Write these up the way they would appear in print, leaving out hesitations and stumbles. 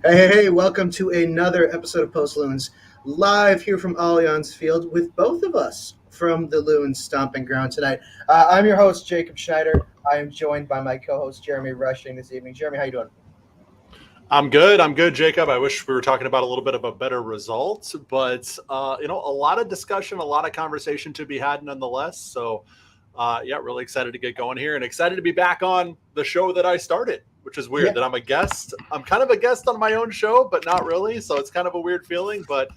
Hey, welcome to another episode of Post Loons, live here from Allianz Field with both of us from the Loons stomping ground tonight. I'm your host, Jacob Schneider. I am joined by my co-host, Jeremy Rushing, this evening. Jeremy, how you doing? I'm good. I'm good, Jacob. I wish we were talking about a little bit of a better result, but a lot of discussion, a lot of conversation to be had, nonetheless. So, yeah, really excited to get going here, and excited to be back on the show that I started, which is weird. Yeah, That I'm a guest. I'm kind of a guest on my own show, but not really. So it's kind of a weird feeling. But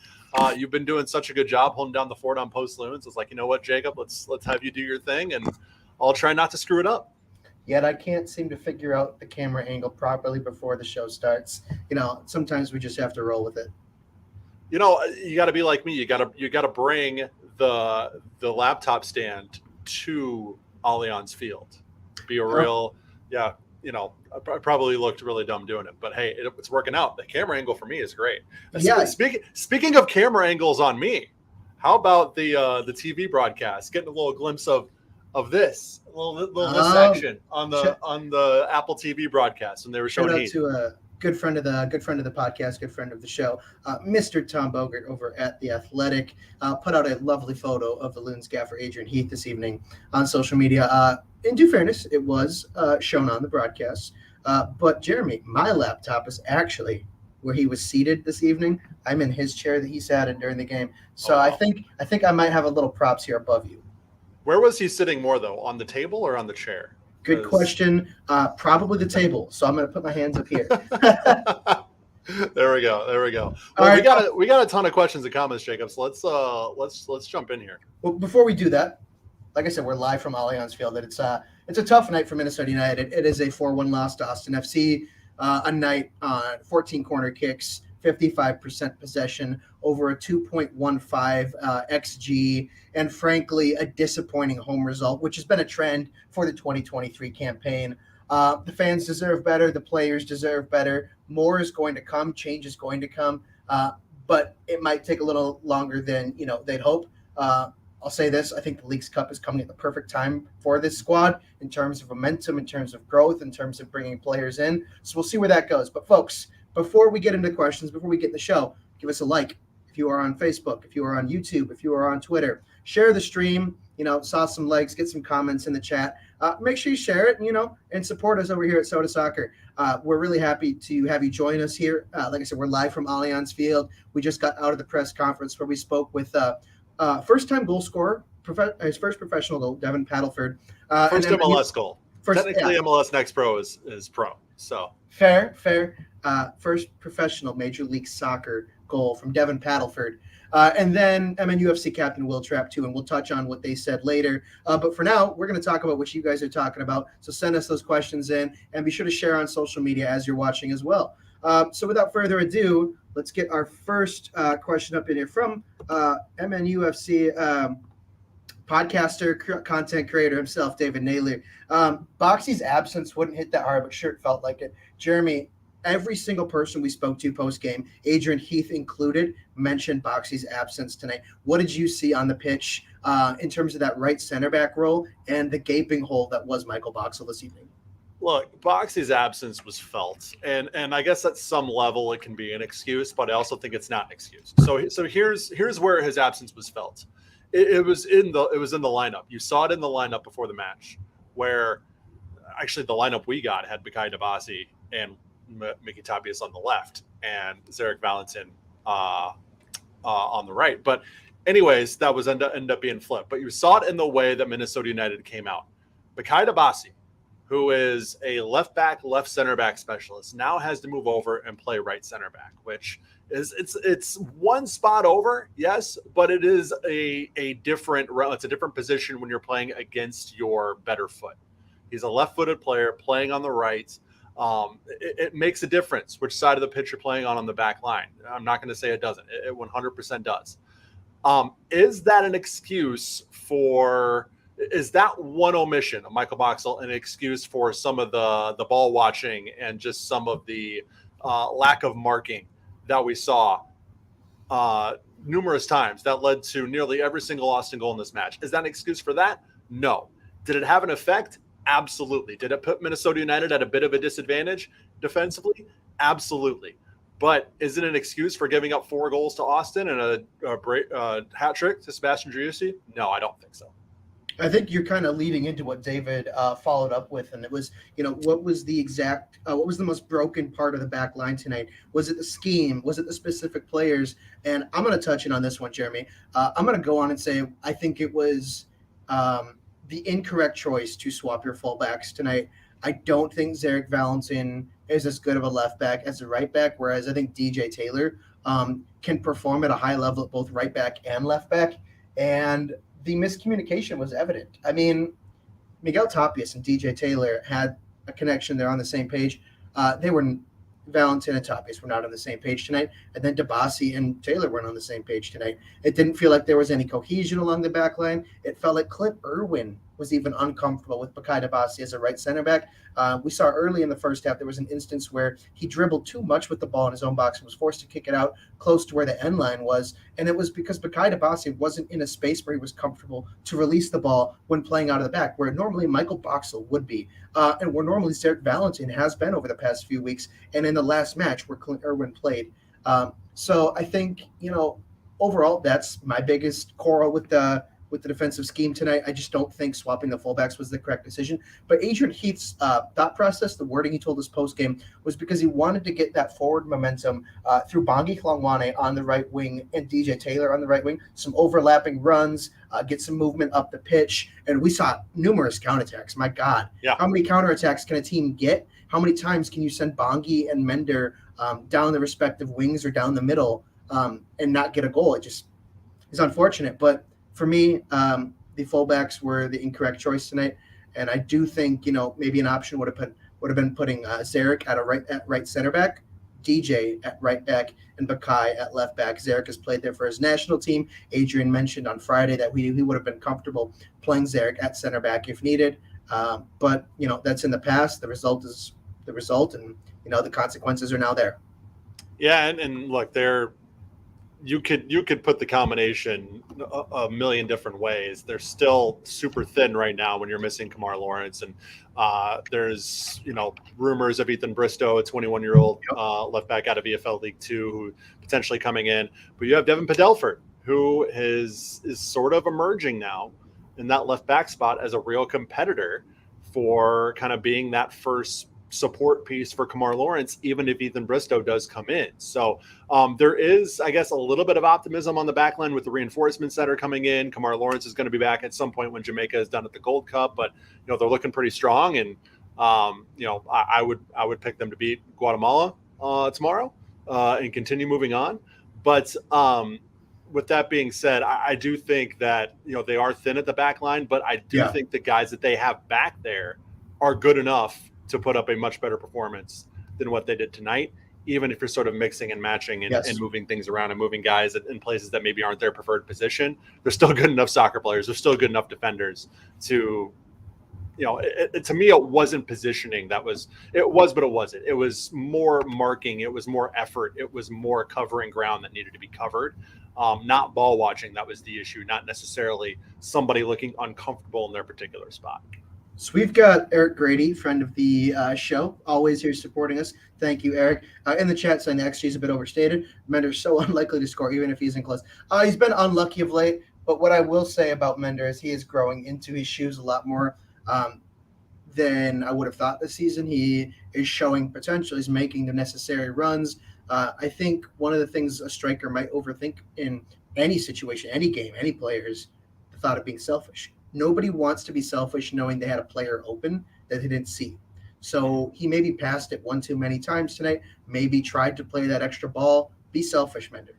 you've been doing such a good job holding down the fort on Post Loons. It's like, you know what, Jacob? Let's have you do your thing, and I'll try not to screw it up. yet I can't seem to figure out the camera angle properly before the show starts. Sometimes we just have to roll with it. You got to be like me. You got to bring the laptop stand to Allianz Field. Be a Oh, real, yeah. I probably looked really dumb doing it, but hey, it's working out. The camera angle for me is great. yeah, Speaking of camera angles on me, how about the TV broadcast? Getting a little glimpse of this, little this um, action on sh- the Apple TV broadcast when they were Shout showing out Heat. to a good friend of the podcast, good friend of the show, Mr. Tom Bogert over at the Athletic. Put out a lovely photo of the Loons gaffer Adrian Heath this evening on social media. In due fairness, it was shown on the broadcast. But Jeremy, my laptop is actually where he was seated this evening. I'm in his chair that he sat in during the game. Oh So I wow. think I think I might have a little props here above you. Where was he sitting more though? On the table or on the chair? Good Because question. Probably the table. So I'm going to put my hands up here. there we go. There we go. All Well, we right. got a we got a ton of questions and comments, Jacob. So let's jump in here. Well, before we do that, like I said, we're live from Allianz Field. And it's a tough night for Minnesota United. It is a 4-1 loss to Austin FC. A night on 14 corner kicks, 55% possession, over a 2.15 xG, and frankly, a disappointing home result, which has been a trend for the 2023 campaign. The fans deserve better. The players deserve better. More is going to come. Change is going to come. But it might take a little longer than they'd hope. I'll say this: I think the Leagues Cup is coming at the perfect time for this squad in terms of momentum, in terms of growth, in terms of bringing players in. So we'll see where that goes. But folks, before we get into questions, before we get in the show, give us a like. If you are on Facebook, if you are on YouTube, if you are on Twitter, share the stream. Saw some likes, get some comments in the chat. Make sure you share it, and support us over here at Sota Soccer. We're really happy to have you join us here. Like I said, we're live from Allianz Field. We just got out of the press conference where we spoke with first-time goal scorer, his first professional goal, Devin Paddleford. And First then MLS goal. first, yeah, Technically, MLS Next Pro is pro. So fair. First professional Major League Soccer goal from Devin Paddleford. And then MNUFC captain Will Trapp, too, and we'll touch on what they said later. But for now, we're going to talk about what you guys are talking about. So send us those questions in, and be sure to share on social media as you're watching as well. So without further ado, let's get our first question up in here from MNUFC podcaster, content creator himself, David Naylor. Boxy's absence wouldn't hit that hard, but sure it felt like it. Jeremy, every single person we spoke to post-game, Adrian Heath included, mentioned Boxy's absence tonight. What did you see on the pitch in terms of that right center back role and the gaping hole that was Michael Boxall this evening? look, Boxy's absence was felt, and I guess at some level it can be an excuse, but I also think it's not an excuse. So here's where his absence was felt. It was in the lineup. You saw it in the lineup before the match, where actually the lineup we got had Mikhail Dabasi and Mickey Tapias on the left and Zarek Valentin on the right. But anyways, that was end up being flipped. But you saw it in the way that Minnesota United came out. Mikhail Dabasi, who is a left back, left center back specialist, now has to move over and play right center back, which is it's one spot over, yes, but it is a different position when you're playing against your better foot. He's a left-footed player playing on the right. It makes a difference which side of the pitch you're playing on the back line. I'm not going to say it doesn't. It 100% does. Is that an excuse for? Is that one omission of Michael Boxall an excuse for some of the ball watching and just some of the lack of marking that we saw numerous times that led to nearly every single Austin goal in this match? Is that an excuse for that? No. Did it have an effect? Absolutely. Did it put Minnesota United at a bit of a disadvantage defensively? Absolutely. But is it an excuse for giving up 4 goals to Austin and a hat trick to Sebastian Driussi? No, I don't think so. I think you're kind of leading into what David followed up with, and it was, what was the exact, what was the most broken part of the back line tonight? Was it the scheme? Was it the specific players? And I'm going to touch in on this one, Jeremy. I'm going to go on and say I think it was the incorrect choice to swap your fullbacks tonight. I don't think Zarek Valentin is as good of a left back as a right back, whereas I think DJ Taylor can perform at a high level at both right back and left back. And the miscommunication was evident. I mean, Miguel Tapias and DJ Taylor had a connection. They're on the same page. Valentin and Tapias were not on the same page tonight. And then Dabasi and Taylor weren't on the same page tonight. It didn't feel like there was any cohesion along the back line. It felt like Clint Irwin was even uncomfortable with Bakai Dabasi as a right center back. We saw early in the first half, there was an instance where he dribbled too much with the ball in his own box and was forced to kick it out close to where the end line was. And it was because Bakai Dabasi wasn't in a space where he was comfortable to release the ball when playing out of the back, where normally Michael Boxall would be. And where normally Zarek Valentin has been over the past few weeks and in the last match where Clint Irwin played. So I think, overall, that's my biggest quarrel with the defensive scheme tonight. I just don't think swapping the fullbacks was the correct decision. But Adrian Heath's thought process, the wording he told us post-game, was because he wanted to get that forward momentum through Bongi Hlongwane on the right wing and DJ Taylor on the right wing, some overlapping runs, get some movement up the pitch. And we saw numerous counterattacks. My God. Yeah. How many counterattacks can a team get? How many times can you send Bongi and Mender down the respective wings or down the middle and not get a goal? It just is unfortunate. But for me, the fullbacks were the incorrect choice tonight, and I do think maybe an option would have been putting Zarek at right center back, DJ at right back, and Bakai at left back. Zarek has played there for his national team. Adrian mentioned on Friday that he would have been comfortable playing Zarek at center back if needed, but that's in the past. The result is the result, and the consequences are now there. Yeah, and look, you could put the combination a million different ways. They're still super thin right now when you're missing Kamar Lawrence, and there's rumors of Ethan Bristow, a 21-year-old left back out of EFL League Two, who potentially coming in. But you have Devin Padelford, who is sort of emerging now in that left back spot as a real competitor for kind of being that first support piece for Kamar Lawrence, even if Ethan Bristow does come in. So there is, I guess, a little bit of optimism on the back line with the reinforcements that are coming in. Kamar Lawrence is going to be back at some point when Jamaica is done at the Gold Cup, but they're looking pretty strong, and I would pick them to beat Guatemala tomorrow and continue moving on. But with that being said, I do think that they are thin at the back line, but I do think the guys that they have back there are good enough to put up a much better performance than what they did tonight, even if you're sort of mixing and matching and moving things around and moving guys in places that maybe aren't their preferred position. They're still good enough soccer players. They're still good enough defenders to, to me, it wasn't positioning. But it wasn't. It was more marking. It was more effort. It was more covering ground that needed to be covered. Not ball watching. That was the issue, not necessarily somebody looking uncomfortable in their particular spot. So we've got Eric Grady, friend of the show, always here supporting us. Thank you, Eric. In the chat saying the XG is a bit overstated. Mender's so unlikely to score, even if he's in close. He's been unlucky of late, but what I will say about Mender is he is growing into his shoes a lot more than I would have thought this season. He is showing potential. He's making the necessary runs. I think one of the things a striker might overthink in any situation, any game, any player is the thought of being selfish. Nobody wants to be selfish knowing they had a player open that they didn't see. So he maybe passed it one too many times tonight, maybe tried to play that extra ball. Be selfish, Mender.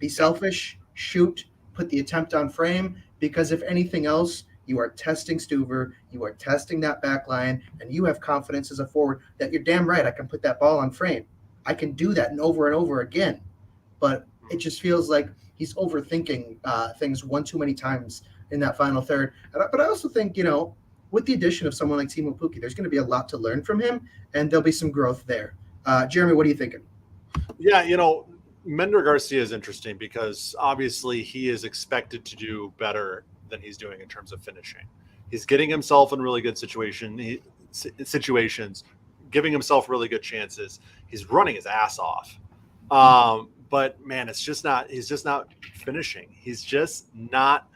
Be selfish, shoot, put the attempt on frame, because if anything else, you are testing Stuver, you are testing that back line, and you have confidence as a forward that you're damn right I can put that ball on frame. I can do that and over again. But it just feels like he's overthinking things one too many times in that final third. But I also think, with the addition of someone like Timo Pukki, there's going to be a lot to learn from him, and there'll be some growth there. Jeremy, what are you thinking? Yeah, Mender Garcia is interesting because obviously he is expected to do better than he's doing in terms of finishing. He's getting himself in really good situations, giving himself really good chances. He's running his ass off. But man, it's just not. He's just not finishing. He's just not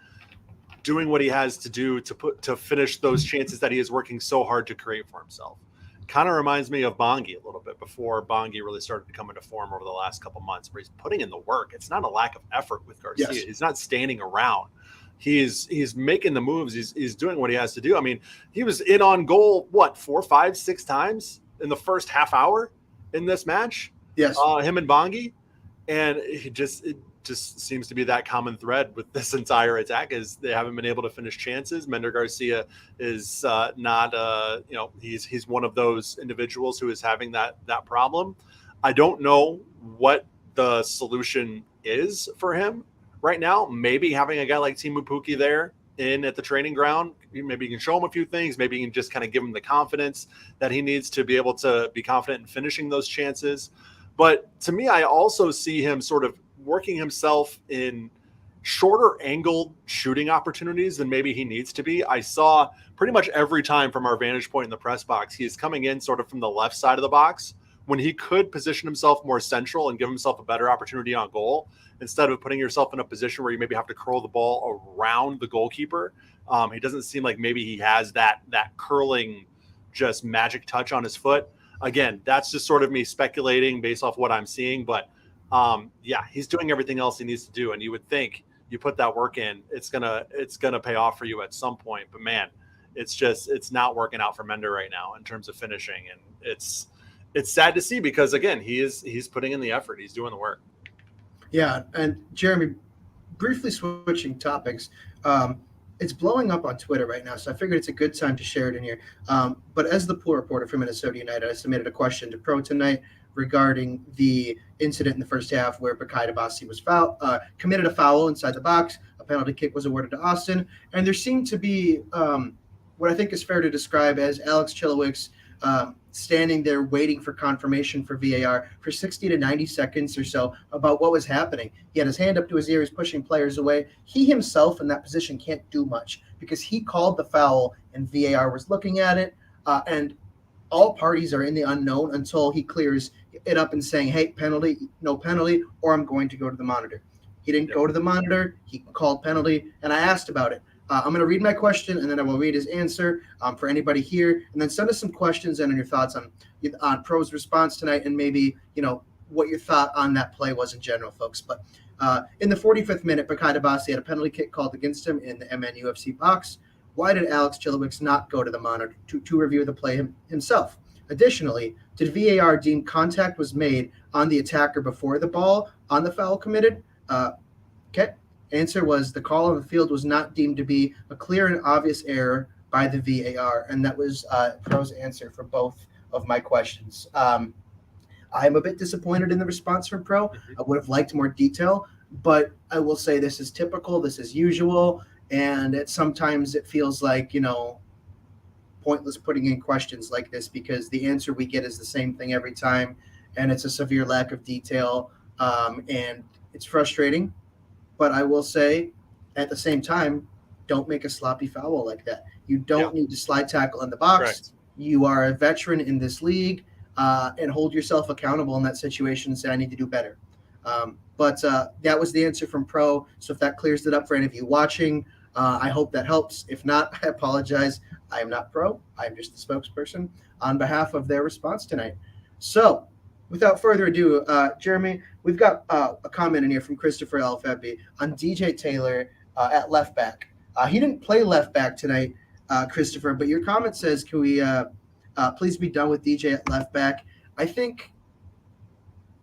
doing what he has to do to finish those chances that he is working so hard to create for himself. Kind of reminds me of Bongi a little bit before Bongi really started to come into form over the last couple months, where he's putting in the work. It's not a lack of effort with Garcia. Yes. He's not standing around. He's making the moves. He's doing what he has to do. I mean, he was in on goal, 4, 5, 6 times in the first half hour in this match. Yes. Him and Bongi. And it just seems to be that common thread with this entire attack is they haven't been able to finish chances. Mender Garcia is not, he's one of those individuals who is having that problem. I don't know what the solution is for him right now. Maybe having a guy like Teemu Pukki there at the training ground, maybe you can show him a few things. Maybe you can just kind of give him the confidence that he needs to be able to be confident in finishing those chances. But to me, I also see him sort of working himself in shorter angled shooting opportunities than maybe he needs to be. I saw pretty much every time from our vantage point in the press box, he is coming in sort of from the left side of the box when he could position himself more central and give himself a better opportunity on goal instead of putting yourself in a position where you maybe have to curl the ball around the goalkeeper. He doesn't seem like maybe he has that curling, just magic touch on his foot. Again, that's just sort of me speculating based off what I'm seeing, but he's doing everything else he needs to do. And you would think you put that work in, it's gonna pay off for you at some point. But man, it's not working out for Mender right now in terms of finishing. And it's sad to see because again, he's putting in the effort. He's doing the work. Yeah. And Jeremy, briefly switching topics, it's blowing up on Twitter right now, so I figured it's a good time to share it in here. But as the pool reporter for Minnesota United, I submitted a question to Pro tonight regarding the incident in the first half where Bakaida Bassi was committed a foul inside the box. A penalty kick was awarded to Austin, and there seemed to be what I think is fair to describe as Alex Chilowicz standing there waiting for confirmation for VAR for 60 to 90 seconds or so about what was happening. He had his hand up to his ear, he's pushing players away. He himself in that position can't do much because he called the foul and VAR was looking at it, and all parties are in the unknown until he clears it up and saying, hey, penalty, no penalty, or I'm going to go to the monitor. He didn't go to the monitor. He called penalty, and I asked about it. I'm going to read my question, and then I will read his answer for anybody here, and then send us some questions and your thoughts on Pro's response tonight, and maybe what your thought on that play was in general, folks. But in the 45th minute, Bakaida Bassi had a penalty kick called against him in the MNUFC box. Why did Alex Chilowicz not go to the monitor to review the play himself? Additionally, did VAR deem contact was made on the attacker before the ball on the foul committed? Okay. Answer was the call on the field was not deemed to be a clear and obvious error by the VAR, and that was Pro's answer for both of my questions. I'm a bit disappointed in the response from Pro. I would have liked more detail, but I will say this is typical, this is usual, and sometimes it feels like, pointless putting in questions like this because the answer we get is the same thing every time, and it's a severe lack of detail, and it's frustrating. But I will say, at the same time, don't make a sloppy foul like that. You don't need to slide tackle in the box. Correct. You are a veteran in this league, and hold yourself accountable in that situation and say, I need to do better. But that was the answer from Pro. So if that clears it up for any of you watching, I hope that helps. If not, I apologize. I am not Pro. I am just the spokesperson on behalf of their response tonight. So without further ado, Jeremy, we've got a comment in here from Christopher Alfebi on DJ Taylor at left back. He didn't play left back tonight, Christopher, but your comment says, can we please be done with DJ at left back? I think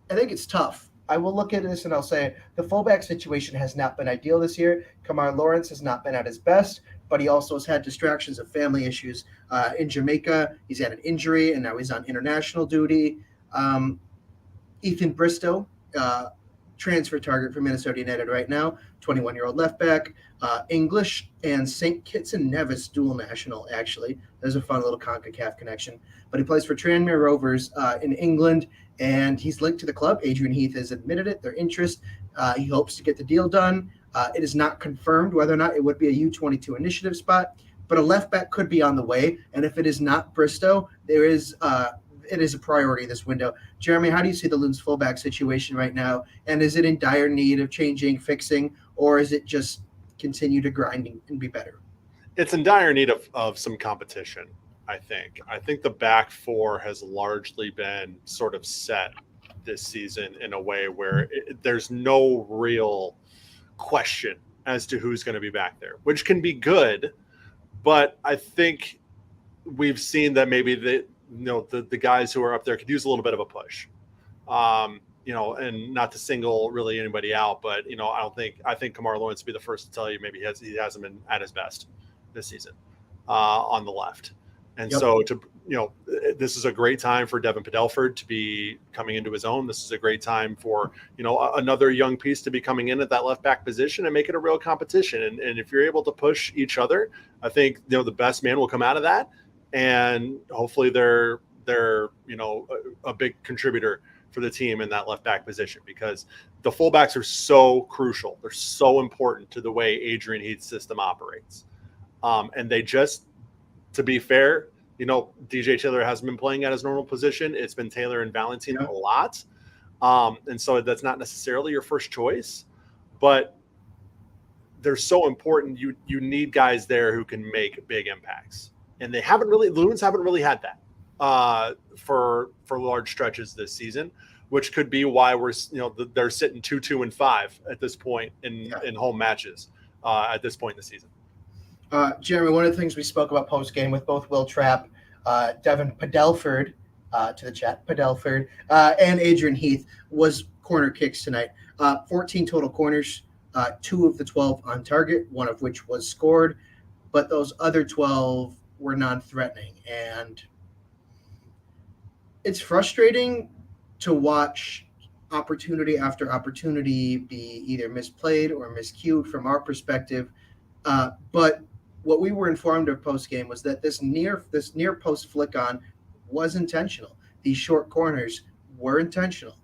it's tough. I will look at this and I'll say the fullback situation has not been ideal this year. Kamar Lawrence has not been at his best, but he also has had distractions of family issues in Jamaica. He's had an injury, and now he's on international duty. Ethan Bristow, transfer target for Minnesota United right now, 21-year-old left back, English and St. Kitts and Nevis dual national, actually. There's a fun little CONCACAF connection. But he plays for Tranmere Rovers in England, and he's linked to the club. Adrian Heath has admitted it, their interest. He hopes to get the deal done. It is not confirmed whether or not it would be a U22 initiative spot, but a left back could be on the way. And if it is not Bristow, there is it is a priority this window. Jeremy, how do you see the Loons fullback situation right now? And is it in dire need of changing, fixing, or is it just continue to grind and be better? It's in dire need of some competition, I think. I think the back four has largely been sort of set this season in a way where there's no real question as to who's going to be back there, which can be good. But I think we've seen that maybe the guys who are up there could use a little bit of a push. And not to single really anybody out, but I think Kamar Lawrence would be the first to tell you maybe he hasn't been at his best this season on the left. And Yep. So this is a great time for Devin Padelford to be coming into his own. This is a great time for, another young piece to be coming in at that left back position and make it a real competition. And if you're able to push each other, I think, the best man will come out of that. And hopefully they're a big contributor for the team in that left back position, because the fullbacks are so crucial. They're so important to the way Adrian Heath's system operates. And they just, to be fair, DJ Taylor hasn't been playing at his normal position. It's been Taylor and Valentine a lot. And so that's not necessarily your first choice, but they're so important. You need guys there who can make big impacts. And the Loons haven't really had that for large stretches this season, which could be why they're sitting 2-2-5 at this point in home matches at this point in the season. Jeremy, one of the things we spoke about post-game with both Will Trapp, Devin Padelford, to the chat, Padelford, and Adrian Heath was corner kicks tonight. 14 total corners, 2 of the 12 on target, 1 of which was scored, but those other 12 were non-threatening. And it's frustrating to watch opportunity after opportunity be either misplayed or miscued from our perspective. But what we were informed of post game was that this near post flick on was intentional. These short corners were intentional.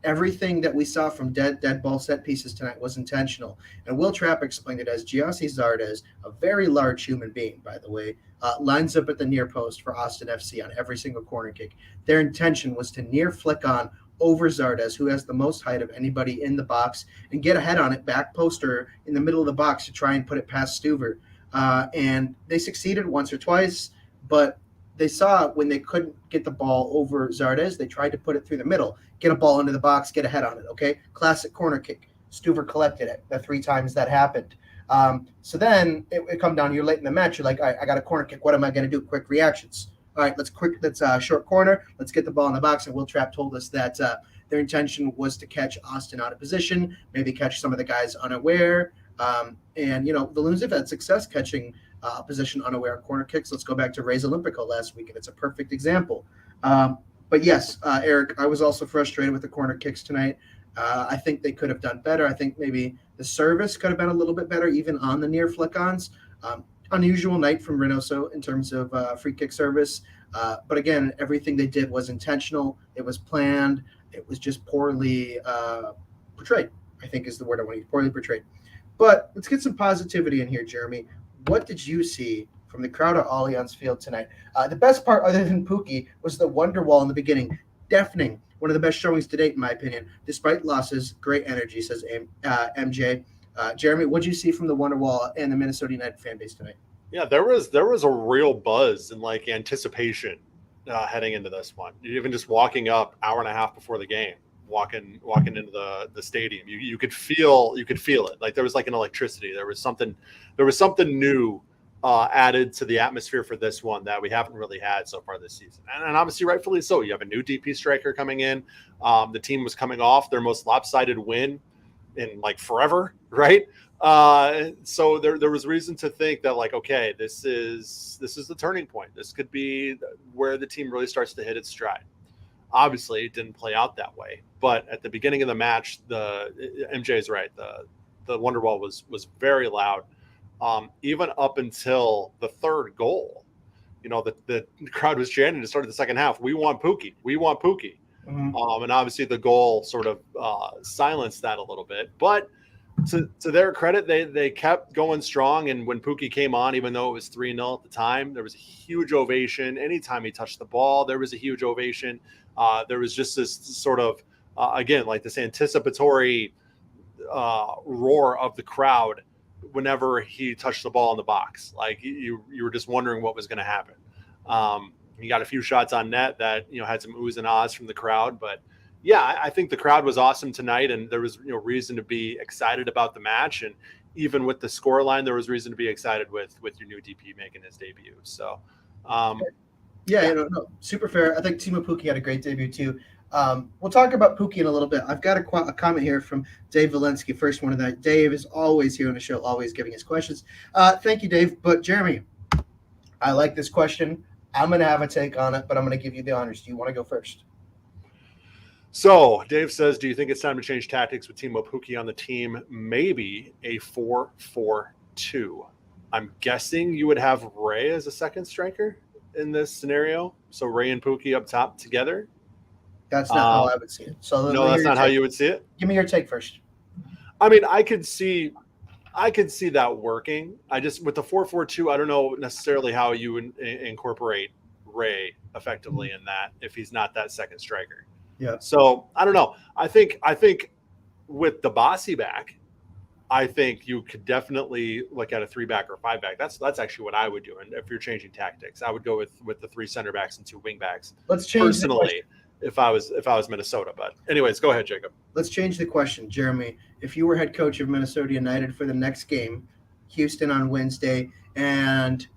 Everything that we saw from dead ball set pieces tonight was intentional. And Will Trapp explained it as Giassi Zardes, a very large human being, by the way, lines up at the near post for Austin FC on every single corner kick. Their intention was to near flick on over Zardes, who has the most height of anybody in the box, and get ahead on it, back poster in the middle of the box to try and put it past Stuver. And they succeeded once or twice, but they saw when they couldn't get the ball over Zardes, they tried to put it through the middle, get a ball into the box, get ahead on it, okay? Classic corner kick. Stuver collected it the 3 times that happened. So then it come down, you're late in the match, you're like, all right, I got a corner kick. What am I going to do? Quick reactions. All right, let's short corner. Let's get the ball in the box. And Will Trapp told us that their intention was to catch Austin out of position, maybe catch some of the guys unaware. And the Loons have had success catching position unaware on corner kicks. Let's go back to Ray's Olympico last week, and it's a perfect example. But yes, Eric, I was also frustrated with the corner kicks tonight. I think they could have done better. I think maybe the service could have been a little bit better, even on the near flick-ons. Unusual night from Reynoso in terms of free kick service. But again, everything they did was intentional. It was planned. It was just poorly portrayed, I think is the word I want to use, poorly portrayed. But let's get some positivity in here, Jeremy. What did you see from the crowd at Allianz Field tonight? The best part, other than Pookie, was the wonder wall in the beginning. Deafening. One of the best showings to date, in my opinion. Despite losses, great energy, says MJ. Jeremy, what did you see from the Wonderwall and the Minnesota United fan base tonight? Yeah, there was a real buzz and anticipation heading into this one. Even just walking up hour and a half before the game, walking into the stadium, you could feel it. Like there was an electricity. There was something new added to the atmosphere for this one that we haven't really had so far this season, and obviously rightfully so. You have a new DP striker coming in. The team was coming off their most lopsided win in forever, right? So there was reason to think that okay, this is the turning point. This could be where the team really starts to hit its stride. Obviously, it didn't play out that way, but at the beginning of the match, the MJ is right. The Wonderwall was very loud, even up until the third goal. The crowd was chanting to start the second half. We want Pookie. We want Pookie. Mm-hmm. And obviously the goal sort of silenced that a little bit, but to their credit, they kept going strong. And when Pookie came on, even though it was 3-0 at the time, there was a huge ovation. Anytime he touched the ball, there was a huge ovation. There was just this sort of, again, like this anticipatory roar of the crowd whenever he touched the ball in the box. Like you were just wondering what was going to happen. He got a few shots on net that, had some oohs and ahs from the crowd, but yeah, I think the crowd was awesome tonight, and there was reason to be excited about the match. And even with the scoreline, there was reason to be excited with your new DP making his debut. So, yeah. No, super fair. I think Timo Pukki had a great debut too. We'll talk about Pukki in a little bit. I've got a comment here from Dave Valensky, first one of that. Dave is always here on the show, always giving us questions. Thank you, Dave. But Jeremy, I like this question. I'm going to have a take on it, but I'm going to give you the honors. Do you want to go first? So Dave says, do you think it's time to change tactics with Timo Pukki on the team? Maybe a 4-4-2. I'm guessing you would have Ray as a second striker in this scenario. So Ray and Pukki up top together. That's not how I would see it. So no, that's not how you would see it. Give me your take first. I mean, I could see that working. I just, with the 4-4-2, I don't know necessarily how you would incorporate Ray effectively in that if he's not that second striker. Yeah. So I don't know. I think with the Bossy back, I think you could definitely look at a 3-back or 5-back. That's actually what I would do. And if you're changing tactics, I would go with the 3 center backs and 2 wing backs. Let's change personally if I was Minnesota. But anyways, go ahead, Jacob. Let's change the question, Jeremy. If you were head coach of Minnesota United for the next game, Houston on Wednesday, and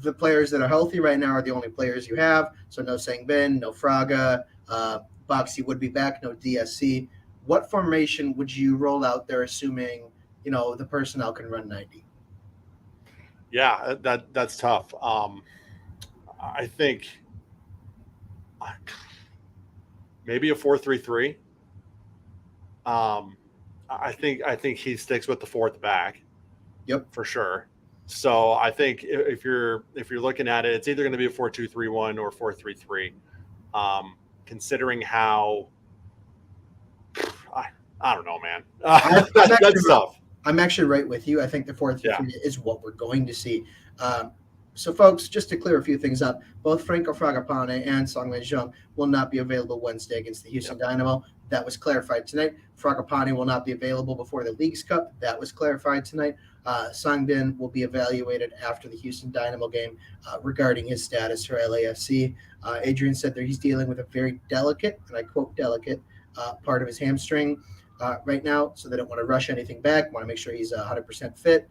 the players that are healthy right now are the only players you have. So no Sangbin, no Fraga, Boxy would be back, no DSC. What formation would you roll out there, assuming the personnel can run 90? Yeah, that's tough. I think maybe a 4-3-3. I think he sticks with the 4th back. Yep, for sure. So I think if you're looking at it, it's either going to be a 4-2-3-1 or 4-3-3. Considering how I don't know, man. That's tough. I'm actually right with you. I think the 4-3-3 is what we're going to see. So, folks, just to clear a few things up, both Franco Fragapane and Songmin Jeong will not be available Wednesday against the Houston Dynamo. That was clarified tonight. Fragapane will not be available before the Leagues Cup. That was clarified tonight. Sangbin will be evaluated after the Houston Dynamo game regarding his status for LAFC. Adrian said that he's dealing with a very delicate, and I quote delicate, part of his hamstring right now, so they don't want to rush anything back, want to make sure he's 100% fit.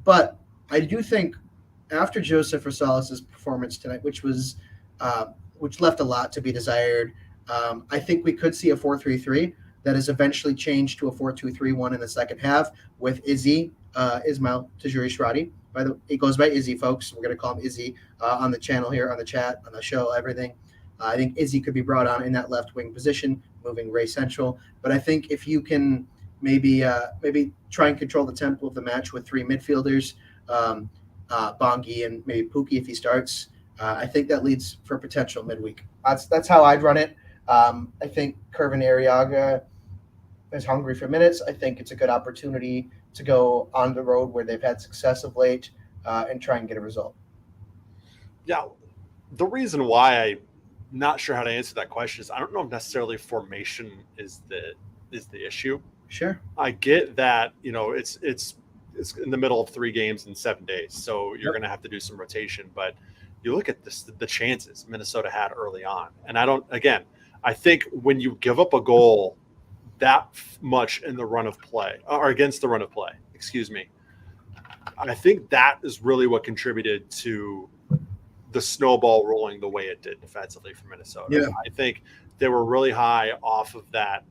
But I do think after Joseph Rosales' performance tonight, which left a lot to be desired, I think we could see a 4-3-3 that is eventually changed to a 4-2-3-1 in the second half with Izzy, Ismail Tajuri-Shradi. He goes by Izzy, folks. We're going to call him Izzy on the channel here, on the chat, on the show, everything. I think Izzy could be brought on in that left wing position, moving Ray central. But I think if you can maybe try and control the tempo of the match with 3 midfielders, Bongi and maybe Pukki if he starts, I think that leads for potential midweek. That's how I'd run it. I think Kervin Arriaga is hungry for minutes. I think it's a good opportunity to go on the road where they've had success of late and try and get a result. Yeah, the reason why I'm not sure how to answer that question is I don't know if necessarily formation is the issue. Sure, I get that it's in the middle of 3 games in 7 days, so you're going to have to do some rotation. But you look at the chances Minnesota had early on, and I think when you give up a goal that much in the run of play or against the run of play, I think that is really what contributed to the snowball rolling the way it did defensively for Minnesota. Yeah. I think they were really high off of that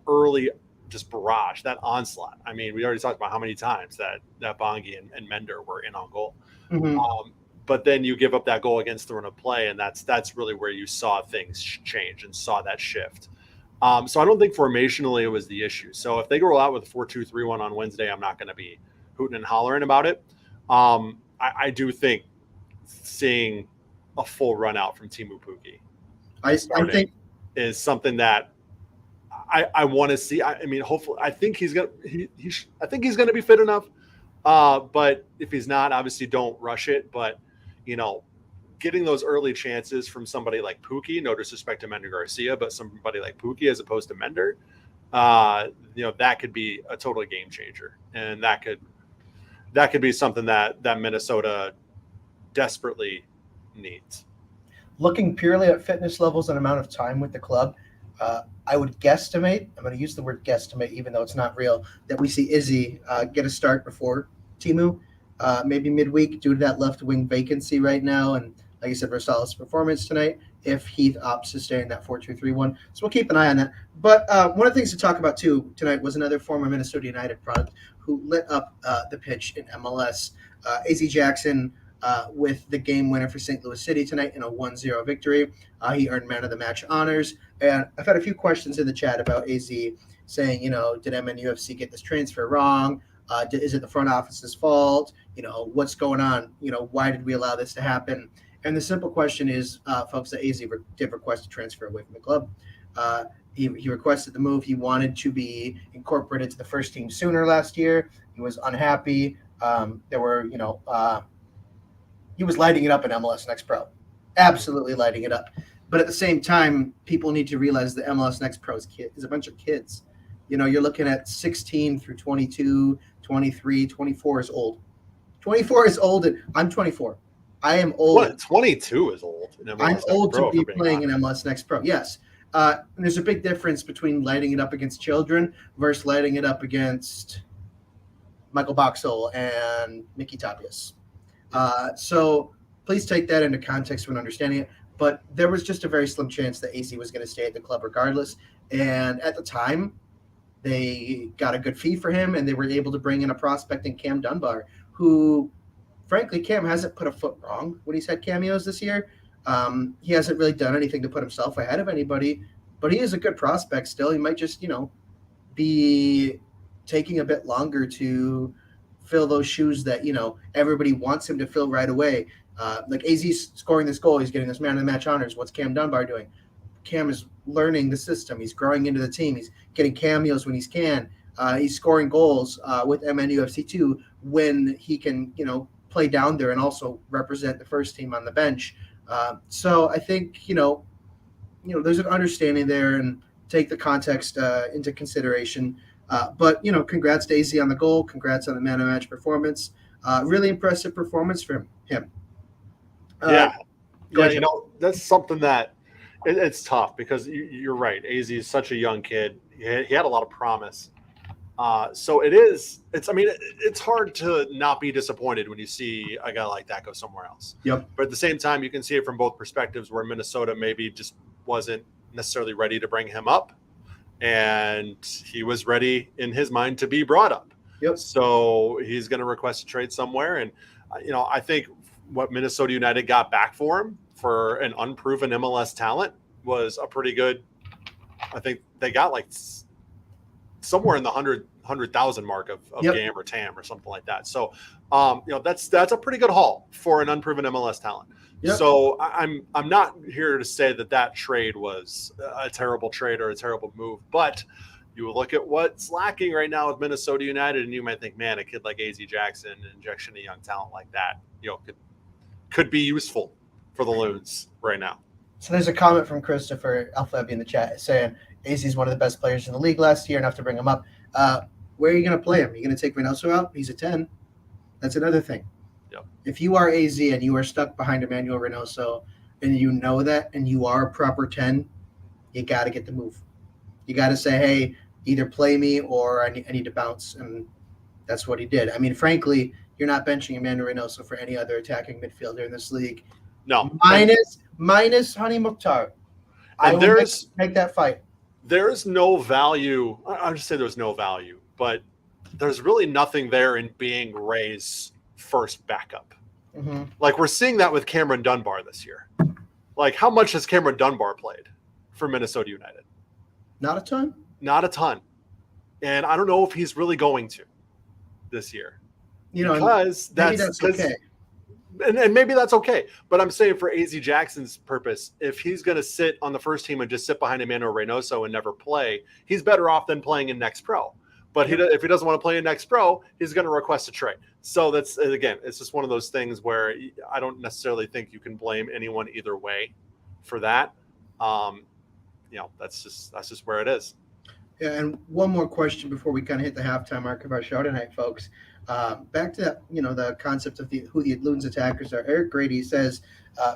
early just barrage, that onslaught. I mean, we already talked about how many times that Bongi and Mender were in on goal. Mm-hmm. But then you give up that goal against the run of play, and that's really where you saw things change and saw that shift. So I don't think formationally it was the issue. So if they go out with a 4-2-3-1 on Wednesday, I'm not going to be hooting and hollering about it. I do think seeing a full run out from Timo Pukki I think is something that I want to see. I mean, hopefully, I think he's gonna. I think he's gonna be fit enough. But if he's not, obviously, don't rush it. But you know, getting those early chances from somebody like Pookie, no disrespect to Mender Garcia, but somebody like Pookie as opposed to Mender, you know, that could be a totally game changer, and that could be something that Minnesota desperately needs. Looking purely at fitness levels and amount of time with the club, I would guesstimate, I'm going to use the word guesstimate, even though it's not real, that we see Izzy get a start before Timu, maybe midweek due to that left wing vacancy right now. And like I said, Rosales' performance tonight, if Heath opts to stay in that 4-2-3-1. So we'll keep an eye on that. But one of the things to talk about, too, tonight was another former Minnesota United product who lit up the pitch in MLS. AZ Jackson with the game winner for St. Louis City tonight in a 1-0 victory. He earned man of the match honors. And I've had a few questions in the chat about AZ saying, you know, did MNUFC get this transfer wrong? Is it the front office's fault? You know, what's going on? You know, why did we allow this to happen? And the simple question is, folks, that AZ did request a transfer away from the club. He requested the move. He wanted to be incorporated to the first team sooner last year. He was unhappy. There were, you know, he was lighting it up in MLS Next Pro, absolutely lighting it up. But at the same time, people need to realize that MLS Next Pro is a bunch of kids. You know, you're looking at 16 through 22, 23, 24 is old. 24 is old, and I'm 24. I am old. What, 22 is old. I'm old to be playing in MLS Next Pro. Yes. And there's a big difference between lighting it up against children versus lighting it up against Michael Boxall and Mickey Tapias. So please take that into context when understanding it. But there was just a very slim chance that AC was going to stay at the club regardless. And at the time, they got a good fee for him, and they were able to bring in a prospect in Cam Dunbar, who, frankly, Cam hasn't put a foot wrong when he's had cameos this year. He hasn't really done anything to put himself ahead of anybody, but he is a good prospect still. He might just, you know, be taking a bit longer to fill those shoes that, you know, everybody wants him to fill right away. Like AZ's scoring this goal, he's getting this man of the match honors. What's Cam Dunbar doing? Cam is learning the system. He's growing into the team. He's getting cameos when he can. He's scoring goals with MNUFC too when he can, you know, play down there and also represent the first team on the bench. So I think, you know, there's an understanding there, and take the context into consideration. But, you know, congrats to AZ on the goal. Congrats on the man of the match performance. Really impressive performance from him. Yeah, you know, that's something that it's tough because you're right. AZ is such a young kid. He had a lot of promise. So I mean, it's hard to not be disappointed when you see a guy like that go somewhere else. Yep. But at the same time, you can see it from both perspectives, where Minnesota maybe just wasn't necessarily ready to bring him up, and he was ready in his mind to be brought up. Yep. So he's going to request a trade somewhere. And, you know, I think what Minnesota United got back for him for an unproven MLS talent was a pretty good, I think they got like somewhere in the 100,000 mark of Yep. GAM or TAM or something like that. So, you know, that's a pretty good haul for an unproven MLS talent. Yep. So I'm not here to say that trade was a terrible trade or a terrible move, but you look at what's lacking right now with Minnesota United, and you might think, man, a kid like AZ Jackson, an injection of young talent like that, you know, could be useful for the Loons right now. So there's a comment from Christopher Alfebi in the chat saying AZ is one of the best players in the league last year, enough to bring him up. Where are you going to play him? Are you going to take Reynoso out? He's a 10. That's another thing. Yep. If you are AZ and you are stuck behind Emmanuel Reynoso and you know that and you are a proper 10, you got to get the move. You got to say, hey, either play me or I need to bounce. And that's what he did. I mean, frankly, you're not benching Emmanuel Reynoso for any other attacking midfielder in this league. No. Minus Hani Mukhtar. I And will make that fight. There's no value. I'll just say there's no value, but there's really nothing there in being Ray's first backup. Mm-hmm. Like, we're seeing that with Cameron Dunbar this year. Like, how much has Cameron Dunbar played for Minnesota United? Not a ton. Not a ton. And I don't know if he's really going to this year. You know, Because maybe that's okay. And maybe that's okay. But I'm saying for AZ Jackson's purpose, if he's going to sit on the first team and just sit behind Emmanuel Reynoso and never play, he's better off than playing in Next Pro. But if he doesn't want to play in Next Pro, he's going to request a trade. So that's, again, it's just one of those things where I don't necessarily think you can blame anyone either way for that. That's just where it is. Yeah, and one more question before we kind of hit the halftime mark of our show tonight, folks. Back to the concept of who the Loons attackers are. Eric Grady says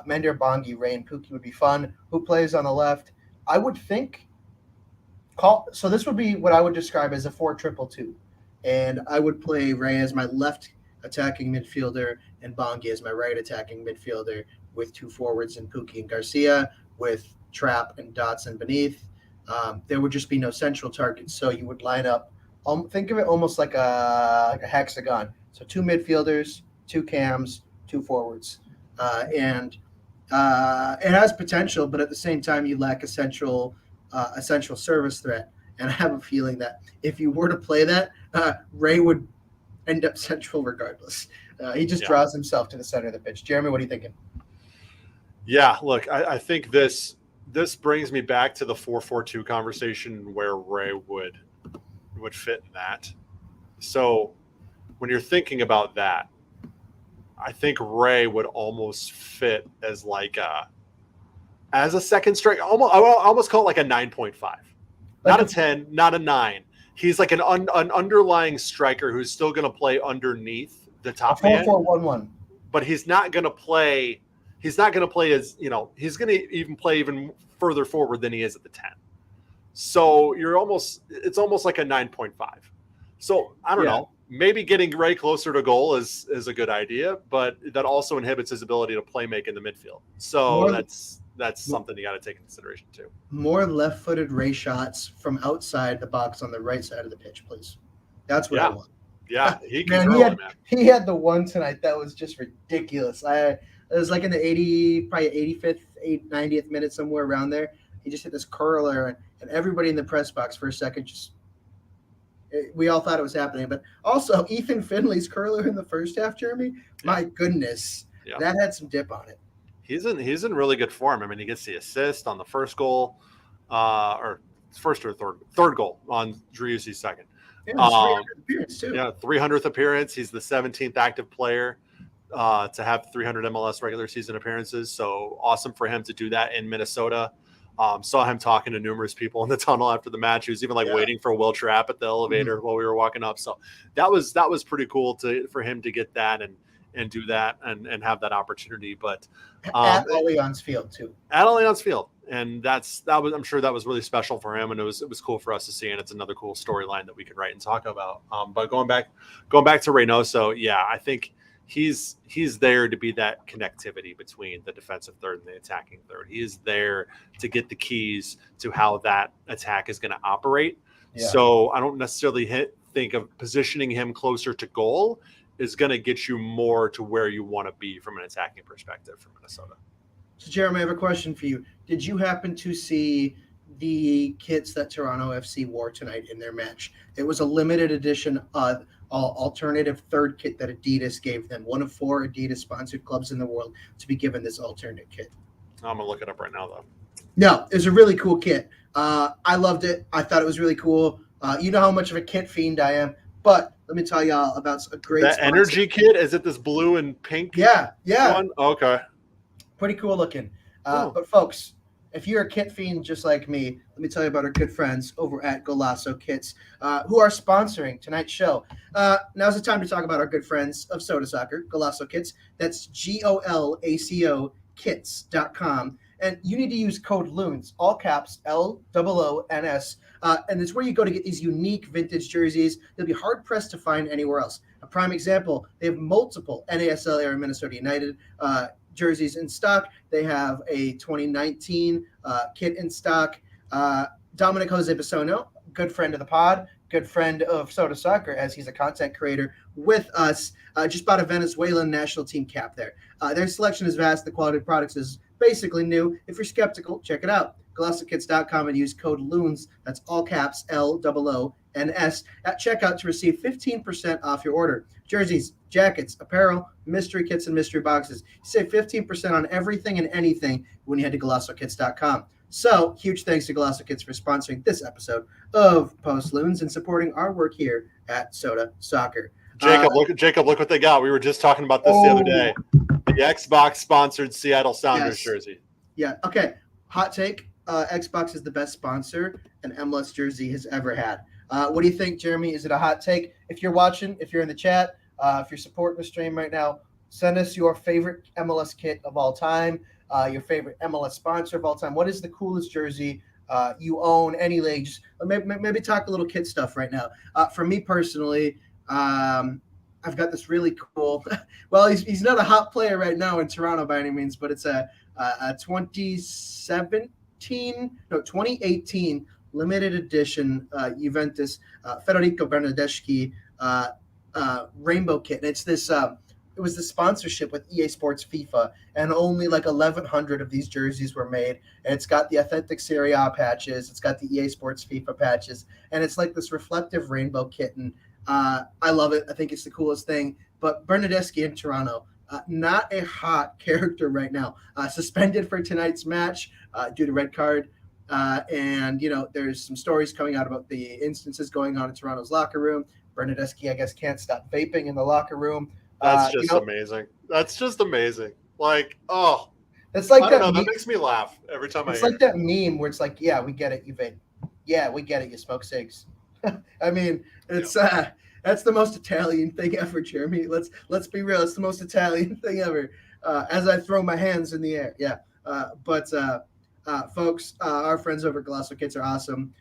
Mender, Bongi, Ray, and Pookie would be fun. Who plays on the left? I would think. So this would be what I would describe as a 4-2-2, and I would play Ray as my left attacking midfielder and Bongi as my right attacking midfielder, with 2 forwards in Pookie and Garcia, with Trapp and Dotson beneath. There would just be no central targets, so you would line up. Think of it almost like a hexagon. So 2 midfielders, 2 cams, 2 forwards, and it has potential, but at the same time, you lack a central service threat. And I have a feeling that if you were to play that, Ray would end up central regardless. He just draws himself to the center of the pitch. Jeremy, what are you thinking? Yeah, look, I think this brings me back to the 4-4-2 conversation where Ray would fit in that. So when you're thinking about that, I think Ray would almost fit as a second striker. I almost call it like a 9.5, not a 10, not a 9. He's like an underlying striker who's still going to play underneath the top man. 4-4-1-1. But he's not going to play. He's not going to play as he's going to even play even further forward than he is at the 10. So it's almost like a 9.5. So I don't know. Maybe getting Ray closer to goal is a good idea, but that also inhibits his ability to play make in the midfield. So that's something you got to take into consideration too. More left-footed Ray shots from outside the box on the right side of the pitch, please. That's what I want. Yeah, he can he had the one tonight that was just ridiculous. It was like in the 85th, 90th minute, somewhere around there. He just hit this curler, and everybody in the press box for a second we all thought it was happening. But also, Ethan Finley's curler in the first half, Jeremy, my goodness, that had some dip on it. He's in really good form. I mean, he gets the assist on the first goal, or first or third goal on Driussi's second. Yeah, 300th appearance too. Yeah, 300th appearance. He's the 17th active player to have 300 MLS regular season appearances. So awesome for him to do that in Minnesota. Saw him talking to numerous people in the tunnel after the match. He was even waiting for Will Trapp at the elevator while we were walking up. So that was pretty cool for him to get that and do that and have that opportunity. But at Allianz Field too. At Allianz Field. And I'm sure that was really special for him, and it was cool for us to see, and it's another cool storyline that we could write and talk about. But going back to Reynoso, I think he's there to be that connectivity between the defensive third and the attacking third. He is there to get the keys to how that attack is going to operate. Yeah. So I don't necessarily think of positioning him closer to goal is going to get you more to where you want to be from an attacking perspective for Minnesota. So, Jeremy, I have a question for you. Did you happen to see the kits that Toronto FC wore tonight in their match? It was a limited edition alternative third kit that Adidas gave them. One of 4 Adidas-sponsored clubs in the world to be given this alternate kit. I'm going to look it up right now, though. No, it was a really cool kit. I loved it. I thought it was really cool. You know how much of a kit fiend I am. But let me tell y'all about a great That sponsor. Energy kit? Is it this blue and pink? Yeah. One? Okay. Pretty cool looking. But folks, if you're a kit fiend just like me, let me tell you about our good friends over at Golasso Kits, who are sponsoring tonight's show. Now's the time to talk about our good friends of Sota Soccer, Golasso Kits. That's GOLACO kits.com. And you need to use code LOONS, all caps, LOONS. And it's where you go to get these unique vintage jerseys they'll be hard-pressed to find anywhere else. A prime example, they have multiple NASL era Minnesota United jerseys in stock. They have a 2019 kit in stock. Dominic Jose Bissono, good friend of the pod, good friend of Sota Soccer, as he's a content creator with us, just bought a Venezuelan national team cap there. Their selection is vast. The quality of products is basically new. If you're skeptical, check it out. GolassoKits.com and use code LOONS. That's all caps, LOONS. NS at checkout to receive 15% off your order. Jerseys, jackets, apparel, mystery kits, and mystery boxes. You save 15% on everything and anything when you head to GolossoKits.com. So, huge thanks to Golasso Kits for sponsoring this episode of Post Loons and supporting our work here at Sota Soccer. Jacob, look what they got. We were just talking about this the other day. The Xbox sponsored Seattle Sounders jersey. Yeah. Okay. Hot take. Xbox is the best sponsor an MLS jersey has ever had. What do you think, Jeremy? Is it a hot take? If you're watching, if you're in the chat, if you're supporting the stream right now, send us your favorite MLS kit of all time, your favorite MLS sponsor of all time. What is the coolest jersey you own? Any leagues? Maybe talk a little kit stuff right now. For me personally, I've got this really cool. Well, he's not a hot player right now in Toronto by any means, but it's a 2018 limited edition Juventus Federico Bernardeschi rainbow kit. And it's this. It was the sponsorship with EA Sports FIFA, and only like 1,100 of these jerseys were made. And it's got the authentic Serie A patches. It's got the EA Sports FIFA patches, and it's like this reflective rainbow kit. And I love it. I think it's the coolest thing. But Bernardeschi in Toronto, not a hot character right now. Suspended for tonight's match due to red card. And, there's some stories coming out about the instances going on in Toronto's locker room. Bernardeschi, I guess, can't stop vaping in the locker room. That's just amazing. That's just amazing. Like, oh. It's like that makes me laugh every time I hear it. It's like that meme where it's like, yeah, we get it, you vape. Yeah, we get it, you smoke cigs. I mean, it's that's the most Italian thing ever, Jeremy. Let's be real. It's the most Italian thing ever. As I throw my hands in the air. Yeah. But folks, our friends over at Golasso Kits are awesome.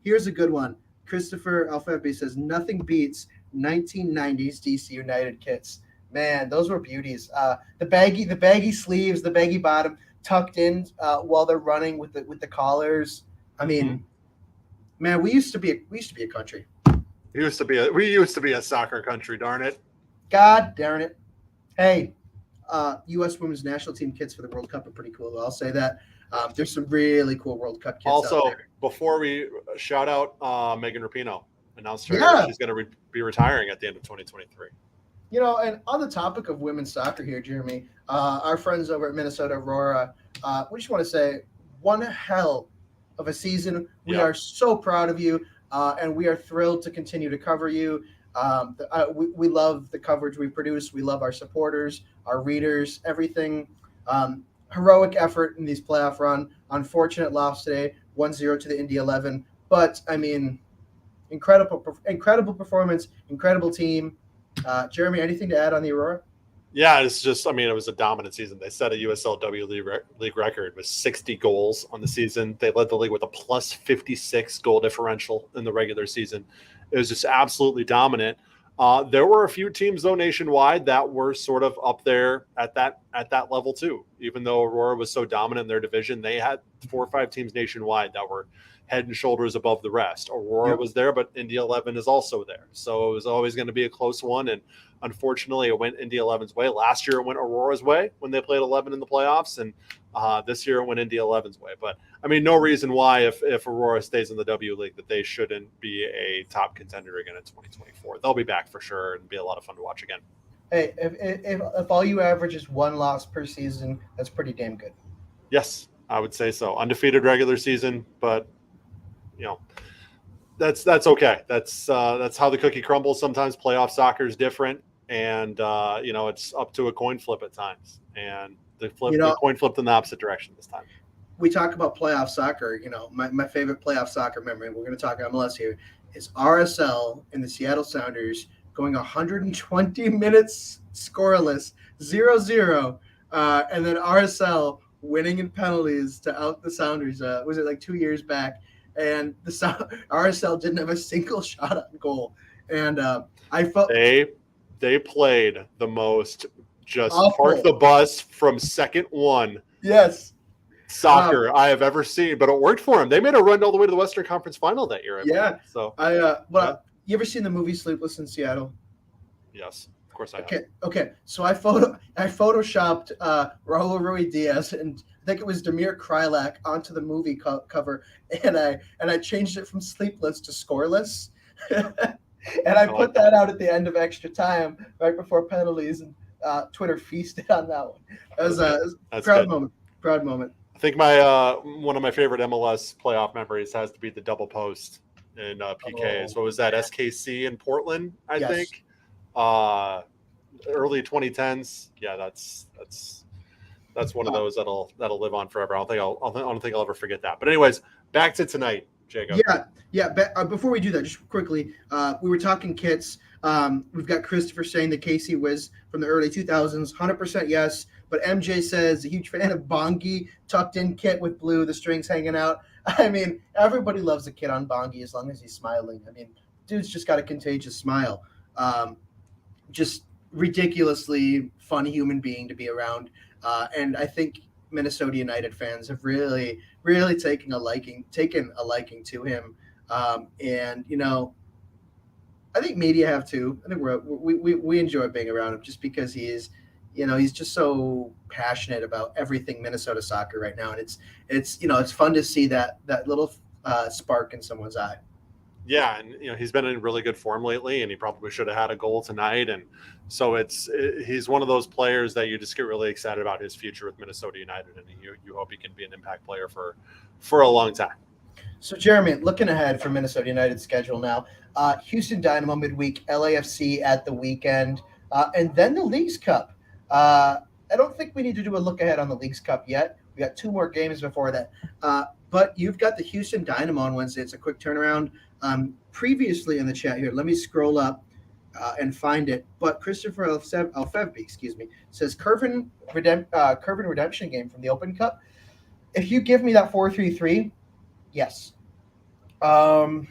Here's a good one. Christopher Alfebi says nothing beats 1990s DC United kits. Man, those were beauties. The baggy sleeves, the baggy bottom, tucked in while they're running with the collars. I mean, man, we used to be a country. We used to be a soccer country, darn it. God darn it. Hey, U.S. women's national team kits for the World Cup are pretty cool. I'll say that. There's some really cool World Cup kits also, out there. Before we shout out Megan Rapinoe, announced she's going to be retiring at the end of 2023. And on the topic of women's soccer here, Jeremy, our friends over at Minnesota Aurora, we just want to say one hell of a season. We are so proud of you, and we are thrilled to continue to cover you. We love the coverage we produce. We love our supporters, our readers, everything. Heroic effort in these playoff run. Unfortunate loss today, 1-0 to the Indy 11. But, I mean, incredible performance, incredible team. Jeremy, anything to add on the Aurora? Yeah, it's just, it was a dominant season. They set a USLW league record with 60 goals on the season. They led the league with a plus 56 goal differential in the regular season. It was just absolutely dominant. There were a few teams, though, nationwide that were sort of up there at that level, too. Even though Aurora was so dominant in their division, they had 4 or 5 teams nationwide that were head and shoulders above the rest. Aurora was there, but Indy 11 is also there. So it was always going to be a close one. And unfortunately, it went Indy 11's way. Last year, it went Aurora's way when they played 11 in the playoffs. And this year, it went Indy 11's way. But, no reason why, if Aurora stays in the W League, that they shouldn't be a top contender again in 2024. They'll be back for sure and be a lot of fun to watch again. Hey, if all you average is 1 loss per season, that's pretty damn good. Yes, I would say so. Undefeated regular season, but that's okay. That's how the cookie crumbles. Sometimes playoff soccer is different, and it's up to a coin flip at times. And the coin flipped in the opposite direction this time. We talk about playoff soccer. My favorite playoff soccer memory, we're going to talk MLS here, is RSL and the Seattle Sounders going 120 minutes scoreless, 0-0, and then RSL winning in penalties to out the Sounders. Was it like 2 years back? And the RSL didn't have a single shot on goal. And I felt they played the most just awful. Park the bus from second one. Yes. Soccer I have ever seen, but it worked for them. They made a run all the way to the Western Conference Final that year. So you ever seen the movie Sleepless in Seattle? Yes, of course I have. Okay. So I photoshopped Raul Ruiz Diaz, and think it was Damir Krylak onto the movie cover, and I changed it from sleepless to scoreless, and I put that out at the end of extra time, right before penalties, and Twitter feasted on that one. That was a proud moment. Proud moment. I think my one of my favorite MLS playoff memories has to be the double post in PKs. What was that? SKC in Portland, I think. Early 2010s. Yeah, that's one of those that'll live on forever. I don't think I'll ever forget that. But anyways, back to tonight, Jacob. Yeah. Before we do that, just quickly, we were talking kits. We've got Christopher saying the KC Wiz from the early 2000s, 100% yes. But MJ says a huge fan of Bongi, tucked in kit with blue, the strings hanging out. I mean, everybody loves a kid on Bongi as long as he's smiling. I mean, dude's just got a contagious smile. Just ridiculously fun human being to be around. And I think Minnesota United fans have really, really taken a liking to him. And, you know, I think media have too. I think we enjoy being around him just because he is, you know, he's just so passionate about everything Minnesota soccer right now. And it's you know, it's fun to see that little spark in someone's eye. Yeah, and you know, he's been in really good form lately, and he probably should have had a goal tonight. And so he's one of those players that you just get really excited about his future with Minnesota United, and you hope he can be an impact player for a long time. So Jeremy, looking ahead for Minnesota United's schedule now, Houston Dynamo midweek, LAFC at the weekend, and then the Leagues Cup. I don't think we need to do a look ahead on the Leagues Cup yet. We got 2 more games before that. But you've got the Houston Dynamo on Wednesday. It's a quick turnaround. Previously in the chat here, let me scroll up and find it. But Christopher Alfevby, says Curvin redemption game from the Open Cup. If you give me that 4-3-3, yes. Dynamo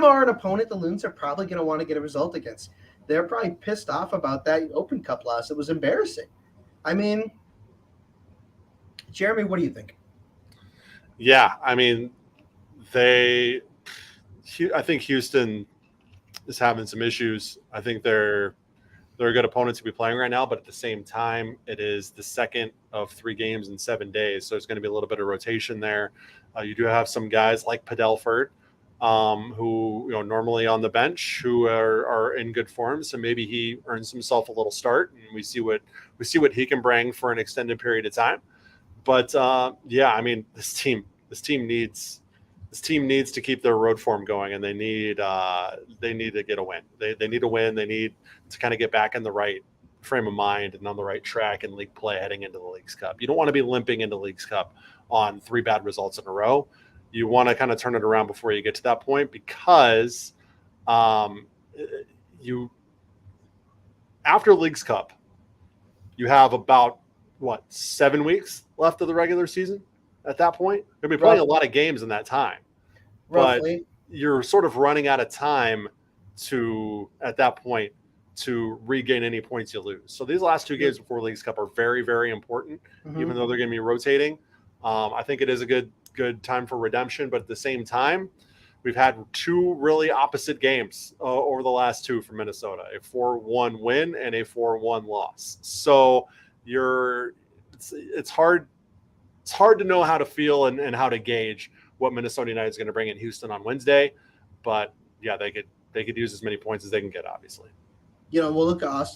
are an opponent the Loons are probably going to want to get a result against. They're probably pissed off about that Open Cup loss. It was embarrassing. I mean, Jeremy, what do you think? Yeah, I mean, I think Houston is having some issues. I think they're a good opponent to be playing right now, but at the same time, it is the second of 3 games in 7 days, so there's going to be a little bit of rotation there. You do have some guys like Padelford, who normally on the bench, who are in good form, so maybe he earns himself a little start, and we see what he can bring for an extended period of time. But yeah, I mean, this team needs to keep their road form going, and they need to get a win. They need a win. They need to kind of get back in the right frame of mind and on the right track in league play heading into the Leagues Cup. You don't want to be limping into Leagues Cup on 3 bad results in a row. You want to kind of turn it around before you get to that point, because after Leagues Cup, you have about 7 weeks left of the regular season. At that point, you'll be playing a lot of games in that time, roughly. But you're sort of running out of time at that point to regain any points you lose. So these last 2 games before Leagues Cup are very, very important, even though they're going to be rotating. I think it is a good time for redemption, but at the same time, we've had 2 really opposite games over the last 2 for Minnesota: a 4-1 win and a 4-1 loss. So it's hard. It's hard to know how to feel and how to gauge what Minnesota United is going to bring in Houston on Wednesday. But yeah, they could use as many points as they can get, obviously. We'll look at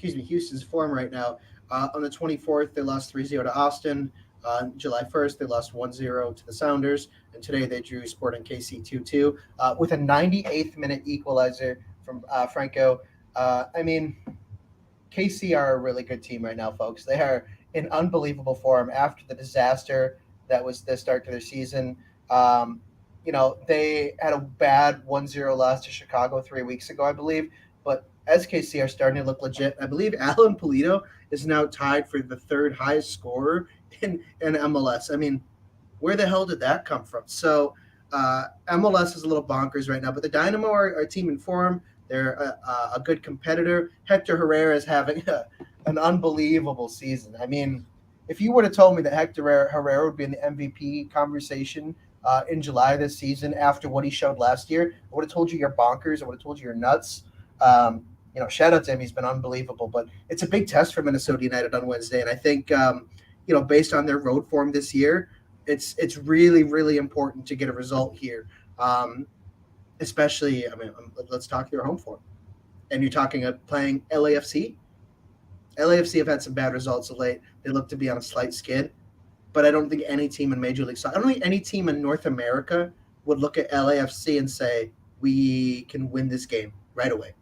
Houston's form right now. On the 24th, they lost 3-0 to Austin. On July 1st, they lost 1-0 to the Sounders. And today they drew Sporting KC 2-2 with a 98th minute equalizer from Franco. I mean, KC are a really good team right now, folks. They are in unbelievable form after the disaster that was the start to their season. They had a bad 1-0 loss to Chicago 3 weeks ago, I believe. But SKC are starting to look legit. I believe Alan Pulido is now tied for the 3rd highest scorer in MLS. I mean, where the hell did that come from? So MLS is a little bonkers right now. But the Dynamo are a team in form. They're a good competitor. Hector Herrera is having an unbelievable season. I mean, if you would have told me that Hector Herrera would be in the MVP conversation in July this season after what he showed last year, I would have told you you're bonkers. I would have told you you're nuts. Shout out to him. He's been unbelievable. But it's a big test for Minnesota United on Wednesday. And I think, based on their road form this year, it's really, really important to get a result here. Especially, let's talk your home form. And you're talking of playing LAFC. LAFC have had some bad results of late. They look to be on a slight skid, but I don't think any team in Major League Soccer, I don't think any team in North America would look at LAFC and say, we can win this game right away.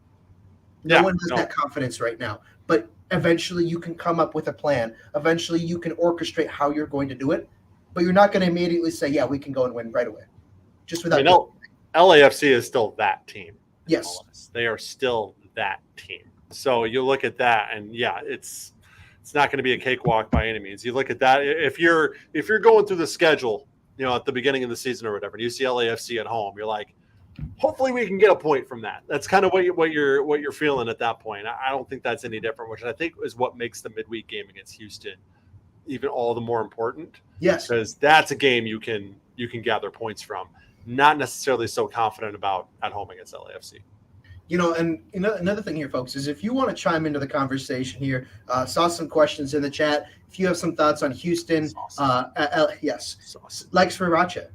No one has that confidence right now. But eventually you can come up with a plan. Eventually you can orchestrate how you're going to do it, but you're not going to immediately say, yeah, we can go and win right away. Just without LAFC is still that team. Yes. They are still that team. So you look at that, and it's not going to be a cakewalk by any means. You look at that, if you're going through the schedule, at the beginning of the season or whatever, and you see LAFC at home, you're like, hopefully we can get a point from that. That's kind of what you're feeling at that point. I don't think that's any different, which I think is what makes the midweek game against Houston even all the more important. Yes, because that's a game you can gather points from. Not necessarily so confident about at home against LAFC. And another thing here, folks, is if you want to chime into the conversation here, saw some questions in the chat. If you have some thoughts on Houston, yes, like sriracha.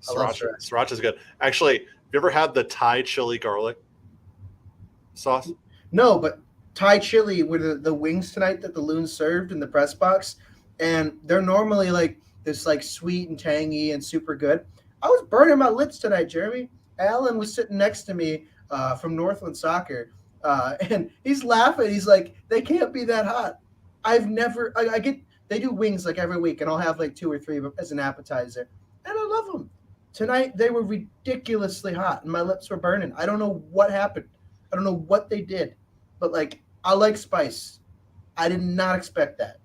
Sriracha is good. Actually, have you ever had the Thai chili garlic sauce? No, but Thai chili were the wings tonight that the Loons served in the press box, and they're normally like this, like sweet and tangy and super good. I was burning my lips tonight, Jeremy. Alan was sitting next to me from Northland Soccer, and he's laughing. He's like, they can't be that hot. They do wings like every week, and I'll have like 2 or 3 of them as an appetizer, and I love them. Tonight, they were ridiculously hot, and my lips were burning. I don't know what happened. I don't know what they did, but I like spice. I did not expect that.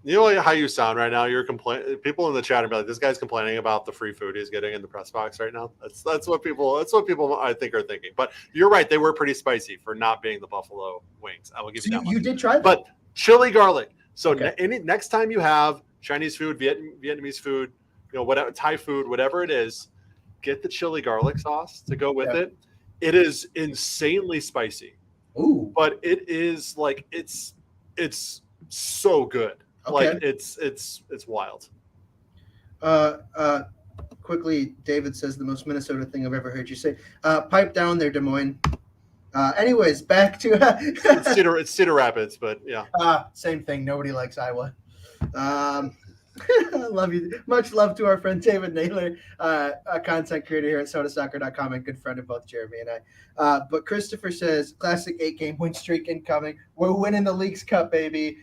You know how you sound right now? You're complaining. People in the chat are like, "This guy's complaining about the free food he's getting in the press box right now." That's what people I think are thinking. But you're right; they were pretty spicy for not being the buffalo wings. I will give you that. You did try that, but chili garlic. So next time you have Chinese food, Vietnamese food, whatever, Thai food, whatever it is, get the chili garlic sauce to go with it. It is insanely spicy. Ooh, but it is it's so good. Okay. Like it's wild. Quickly, David says the most Minnesota thing I've ever heard you say. Pipe down there, Des Moines. Anyways, back to it's Cedar Rapids, but yeah. Same thing. Nobody likes Iowa. Love you. Much love to our friend David Naylor, a content creator here at sotasoccer.com and good friend of both Jeremy and I. But Christopher says, classic 8-game win streak incoming. We're winning the Leagues Cup, baby.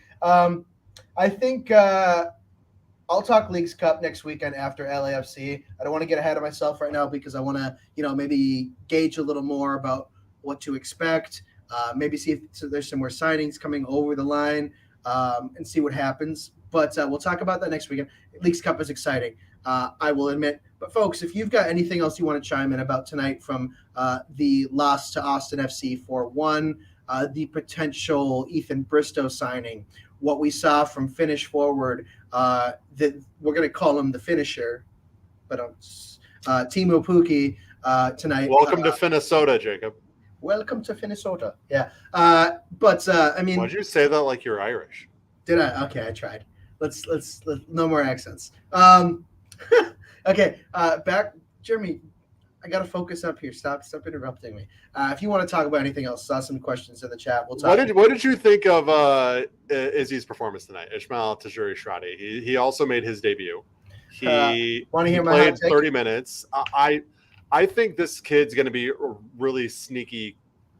I think I'll talk Leagues Cup next weekend after LAFC. I don't want to get ahead of myself right now because I want to, maybe gauge a little more about what to expect. Maybe see if there's some more signings coming over the line and see what happens. But we'll talk about that next weekend. Leagues Cup is exciting, I will admit. But, folks, if you've got anything else you want to chime in about tonight from the loss to Austin FC 4-1, the potential Ethan Bristow signing, what we saw from finish forward, that we're going to call him the finisher, but Timo Pukki tonight. Welcome to Minnesota, Jacob. Welcome to Minnesota. Yeah. But why'd you say that like you're Irish? Did I? Okay, I tried. Let's no more accents. Okay, back, Jeremy. I got to focus up here. Stop interrupting me. If you want to talk about anything else, saw some questions in the chat. We'll talk. What did you think of Izzy's performance tonight? Ismail Tajuri-Shradi. He also made his debut. He played 30 minutes. I think this kid's going to be a really sneaky,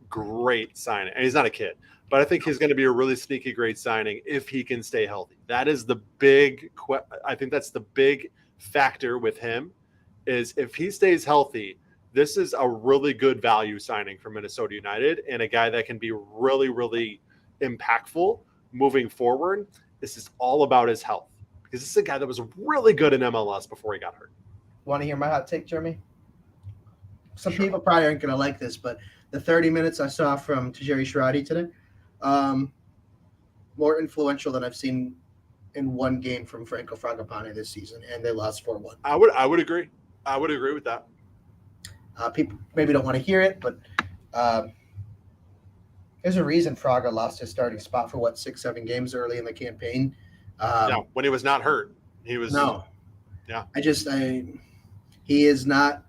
great signing. And he's not a kid, but I think he's going to be a really sneaky, great signing if he can stay healthy. That is the big. I think that's the big factor with him. Is if he stays healthy, this is a really good value signing for Minnesota United and a guy that can be really, really impactful moving forward. This is all about his health because this is a guy that was really good in MLS before he got hurt. Want to hear my hot take, Jeremy? Some people probably aren't going to like this, but the 30 minutes I saw from Tajiri-Shradi today, more influential than I've seen in one game from Franco Fragapane this season, and they lost 4-1. I would agree. I would agree with that. People maybe don't want to hear it, but There's a reason Fraga lost his starting spot for 6, 7 games early in the campaign. Yeah, when he was not hurt, he was. No, Yeah. He is not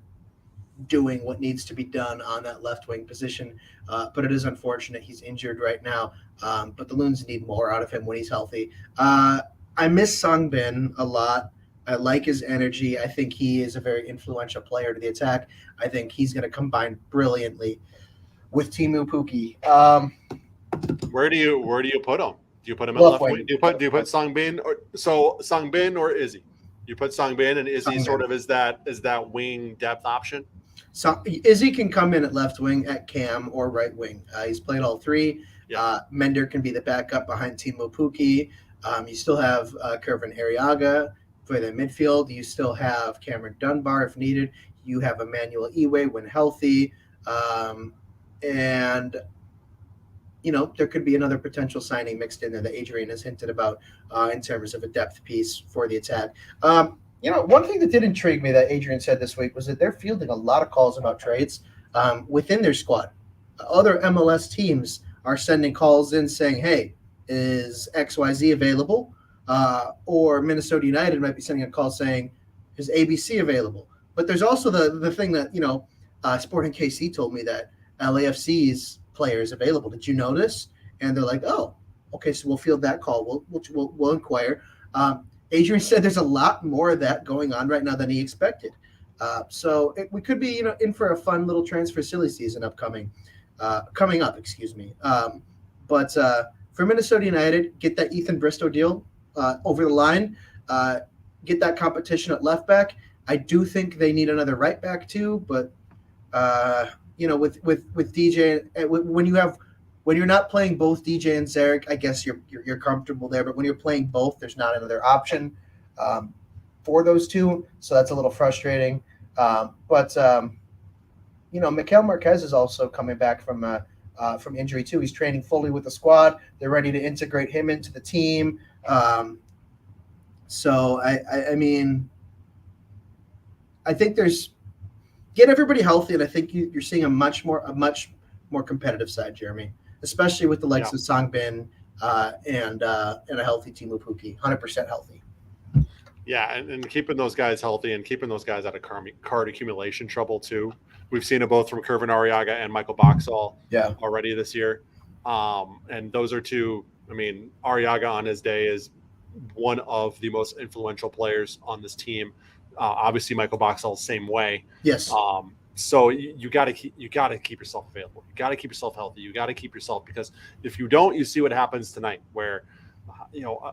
doing what needs to be done on that left wing position. But it is unfortunate he's injured right now. But the Loons need more out of him when he's healthy. I miss Songbin a lot. I like his energy. I think he is a very influential player to the attack. I think he's going to combine brilliantly with Teemu Pukki. Where do you put him? Do you put him at Left left wing. wing? Do you put Songbin Songbin or Izzy? You put Songbin and Izzy Songbin. sort of is that wing depth option? So Izzy can come in at left wing, at cam, or right wing. He's played all three. Yeah. Mender can be the backup behind Teemu Pukki. You still have Kervin Arriaga for the midfield. You still have Cameron Dunbar if needed. You have Emmanuel Iwe when healthy. And, there could be another potential signing mixed in there that Adrian has hinted about in terms of a depth piece for the attack. One thing that did intrigue me that Adrian said this week was that they're fielding a lot of calls about trades within their squad. Other MLS teams are sending calls in saying, hey, is XYZ available? Or Minnesota United might be sending a call saying, is ABC available? But there's also the thing that, Sporting KC told me that LAFC's player is available. Did you notice? And they're like, oh, okay, so we'll field that call. We'll inquire. Adrian said there's a lot more of that going on right now than he expected. We could be, in for a fun little transfer silly season coming up, excuse me. But for Minnesota United, get that Ethan Bristow deal over the line, get that competition at left back. I do think they need another right back too, but with DJ, when you're not playing both DJ and Zarek, I guess you're comfortable there. But when you're playing both, there's not another option for those two, so that's a little frustrating. Mikael Marquez is also coming back from injury too. He's training fully with the squad. They're ready to integrate him into the team. I think there's get everybody healthy, and I think you're seeing a much more competitive side, Jeremy, especially with the likes of Songbin and a healthy Teemu Pukki, 100% healthy. Yeah, and keeping those guys healthy and keeping those guys out of card accumulation trouble too. We've seen it both from Kervin Arriaga and Michael Boxall already this year. And those are two. I mean, Arriaga on his day is one of the most influential players on this team. Obviously, Michael Boxall same way. Yes. So you got to keep yourself available. You got to keep yourself healthy. You got to keep yourself, because if you don't, you see what happens tonight, where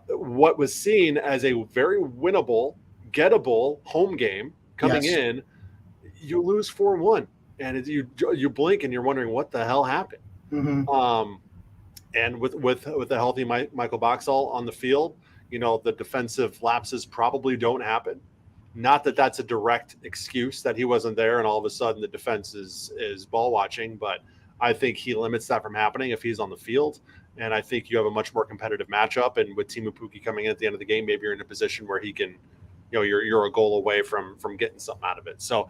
what was seen as a very winnable, gettable home game coming in, you lose 4-1, and you blink and you're wondering what the hell happened. Mm-hmm. And with a healthy Michael Boxall on the field, the defensive lapses probably don't happen. Not that that's a direct excuse that he wasn't there and all of a sudden the defense is ball watching, but I think he limits that from happening if he's on the field. And I think you have a much more competitive matchup. And with Teemu Pukki coming in at the end of the game, maybe you're in a position where he can, you're a goal away from getting something out of it. So,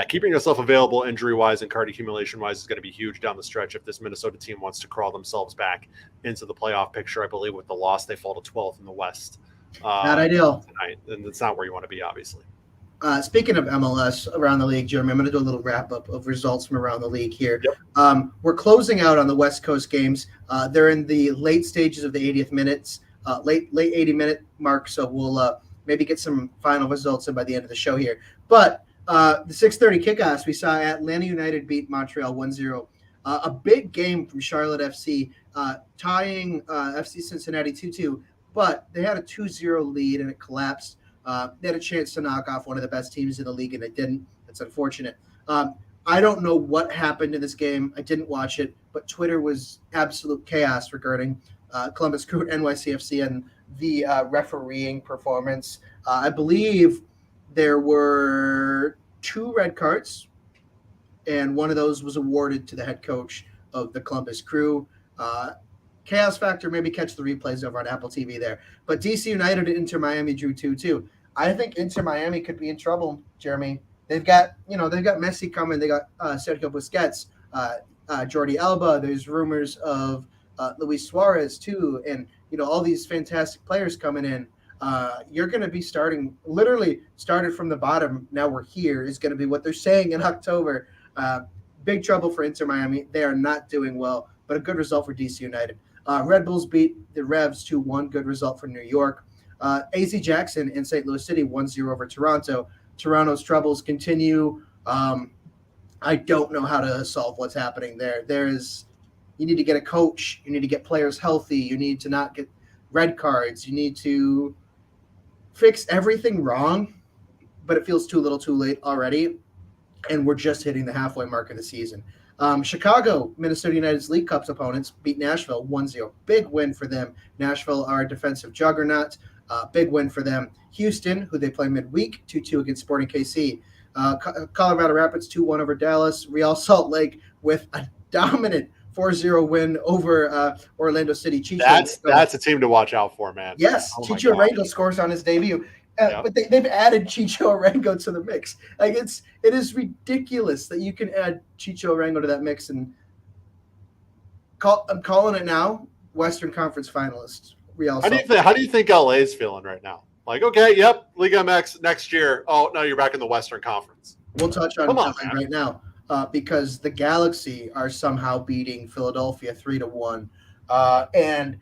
keeping yourself available injury-wise and card accumulation-wise is going to be huge down the stretch if this Minnesota team wants to crawl themselves back into the playoff picture. I believe with the loss, they fall to 12th in the West. Not ideal tonight, and it's not where you want to be, obviously. Speaking of MLS around the league, Jeremy, I'm going to do a little wrap-up of results from around the league here. Yep. We're closing out on the West Coast games. They're in the late stages of the 80th minutes, late 80-minute mark, so we'll maybe get some final results in by the end of the show here. But the 6:30 kickoffs, we saw Atlanta United beat Montreal 1-0. A big game from Charlotte FC, tying FC Cincinnati 2-2, but they had a 2-0 lead and it collapsed. They had a chance to knock off one of the best teams in the league, and it didn't. That's unfortunate. I don't know what happened in this game. I didn't watch it, but Twitter was absolute chaos regarding Columbus Crew and NYCFC and the refereeing performance. I believe there were 2 red cards, and one of those was awarded to the head coach of the Columbus Crew. Chaos factor, maybe catch the replays over on Apple TV there. But DC United and Inter Miami drew 2-2. I think Inter Miami could be in trouble, Jeremy. They've got Messi coming. They got Sergio Busquets. Jordi Alba. There's rumors of Luis Suarez too, and all these fantastic players coming in. You're going to be literally started from the bottom. Now we're here is going to be what they're saying in October. Big trouble for Inter Miami. They are not doing well, but a good result for DC United. Red Bulls beat the Revs 2-1. Good result for New York. AZ Jackson in St. Louis City 1-0 over Toronto. Toronto's troubles continue. I don't know how to solve what's happening there. You need to get a coach. You need to get players healthy. You need to not get red cards. You need to fix everything wrong, but it feels too little too late already. And we're just hitting the halfway mark of the season. Chicago, Minnesota United's League Cups opponents, beat Nashville 1-0. Big win for them. Nashville are a defensive juggernaut. Big win for them. Houston, who they play midweek, 2-2 against Sporting KC. Colorado Rapids 2-1 over Dallas. Real Salt Lake with a dominant 4-0 win over Orlando City. Chicho That's a team to watch out for, man. Yes, Chicho Arango scores on his debut. But they've added Chicho Arango to the mix. Like it is ridiculous that you can add Chicho Arango to that mix. And I'm calling it now. Western Conference finalists. Real Salt. How do you think LA is feeling right now? Like, okay, yep, Liga MX next year. Oh no, you're back in the Western Conference. We'll touch on that right now because the Galaxy are somehow beating Philadelphia 3-1, and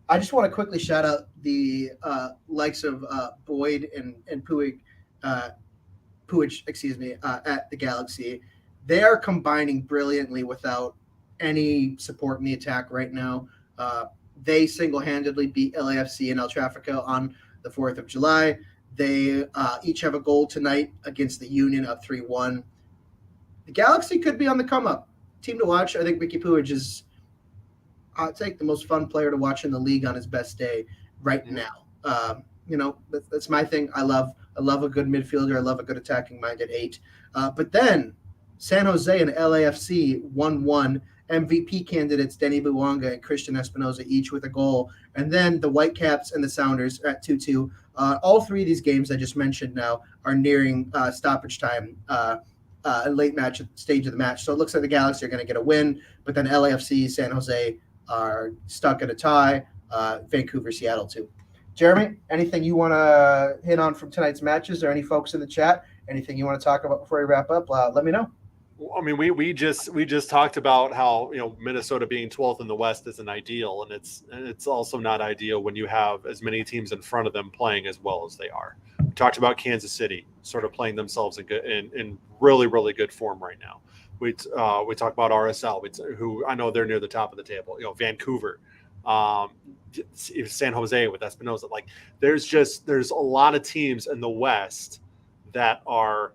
I just want to quickly shout out the likes of Boyd and Puig, at the Galaxy. They are combining brilliantly without any support in the attack right now. They single-handedly beat LAFC and El Tráfico on the 4th of July. They each have a goal tonight against the Union up 3-1. The Galaxy could be on the come-up. Team to watch. I think Ricky Puig is, I'd say, the most fun player to watch in the league on his best day right now. That's my thing. I love a good midfielder. I love a good attacking-minded 8. But then San Jose and LAFC 1-1. MVP candidates Denny Buwanga and Christian Espinoza each with a goal. And then the Whitecaps and the Sounders at 2-2. All three of these games I just mentioned now are nearing stoppage time, a late match stage of the match. So it looks like the Galaxy are going to get a win, but then LAFC, San Jose are stuck in a tie. Vancouver, Seattle too. Jeremy, anything you want to hit on from tonight's matches, or any folks in the chat? Anything you want to talk about before we wrap up? Let me know. I mean, we just talked about how Minnesota being 12th in the West isn't ideal, and it's also not ideal when you have as many teams in front of them playing as well as they are. We talked about Kansas City sort of playing themselves in really, really good form right now. We talk about RSL, who I know they're near the top of the table. Vancouver, San Jose with Espinoza. Like there's a lot of teams in the West that are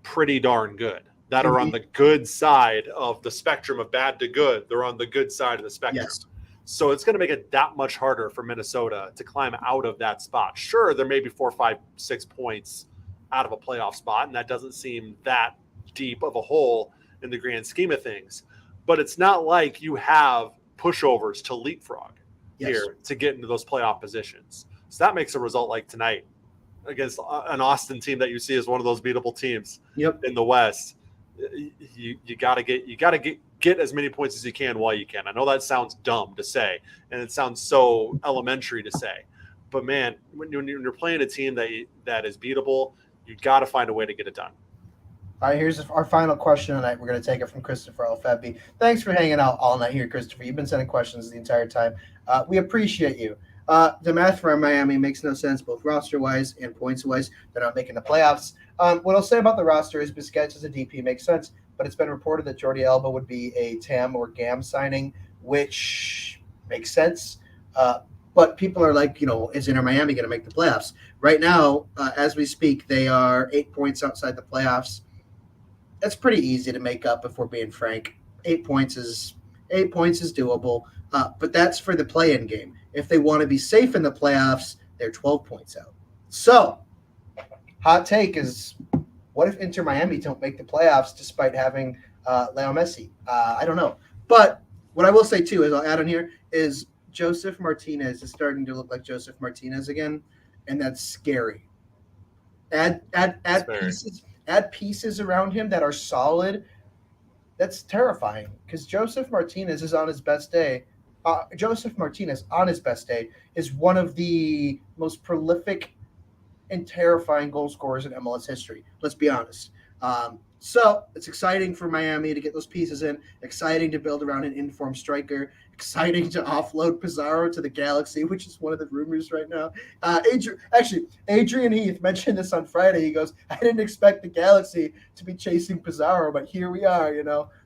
pretty darn good, that are on the good side of the spectrum of bad to good. They're on the good side of the spectrum. Yes. So it's going to make it that much harder for Minnesota to climb out of that spot. Sure, there may be 4, 5, 6 points out of a playoff spot, and that doesn't seem that deep of a hole in the grand scheme of things. But it's not like you have pushovers to leapfrog here to get into those playoff positions. So that makes a result like tonight against an Austin team that you see as one of those beatable teams in the West. You got to get as many points as you can while you can. I know that sounds dumb to say, and it sounds so elementary to say, but man, when you're playing a team that is beatable, you got to find a way to get it done. All right, here's our final question tonight. We're going to take it from Christopher Alfebi. Thanks for hanging out all night here, Christopher. You've been sending questions the entire time. We appreciate you. The math for Miami makes no sense, both roster-wise and points-wise. They're not making the playoffs. What I'll say about the roster is Busquets as a DP makes sense, but it's been reported that Jordi Alba would be a TAM or GAM signing, which makes sense. But people are like, is Inter Miami going to make the playoffs? Right now, as we speak, they are 8 points outside the playoffs. That's pretty easy to make up if we're being frank. 8 points is doable, but that's for the play-in game. If they want to be safe in the playoffs, they're 12 points out. So, hot take is, what if Inter Miami don't make the playoffs despite having Leo Messi? I don't know. But what I will say, too, is I'll add on here, is Joseph Martinez is starting to look like Joseph Martinez again, and that's scary. Add pieces around him that are solid. That's terrifying because Joseph Martinez is on his best day. Joseph Martinez on his best day is one of the most prolific and terrifying goal scorers in MLS history. Let's be honest. So it's exciting for Miami to get those pieces in. Exciting to build around an informed striker. Exciting to offload Pizarro to the Galaxy, which is one of the rumors right now. Adrian Heath mentioned this on Friday. He goes, "I didn't expect the Galaxy to be chasing Pizarro, but here we are.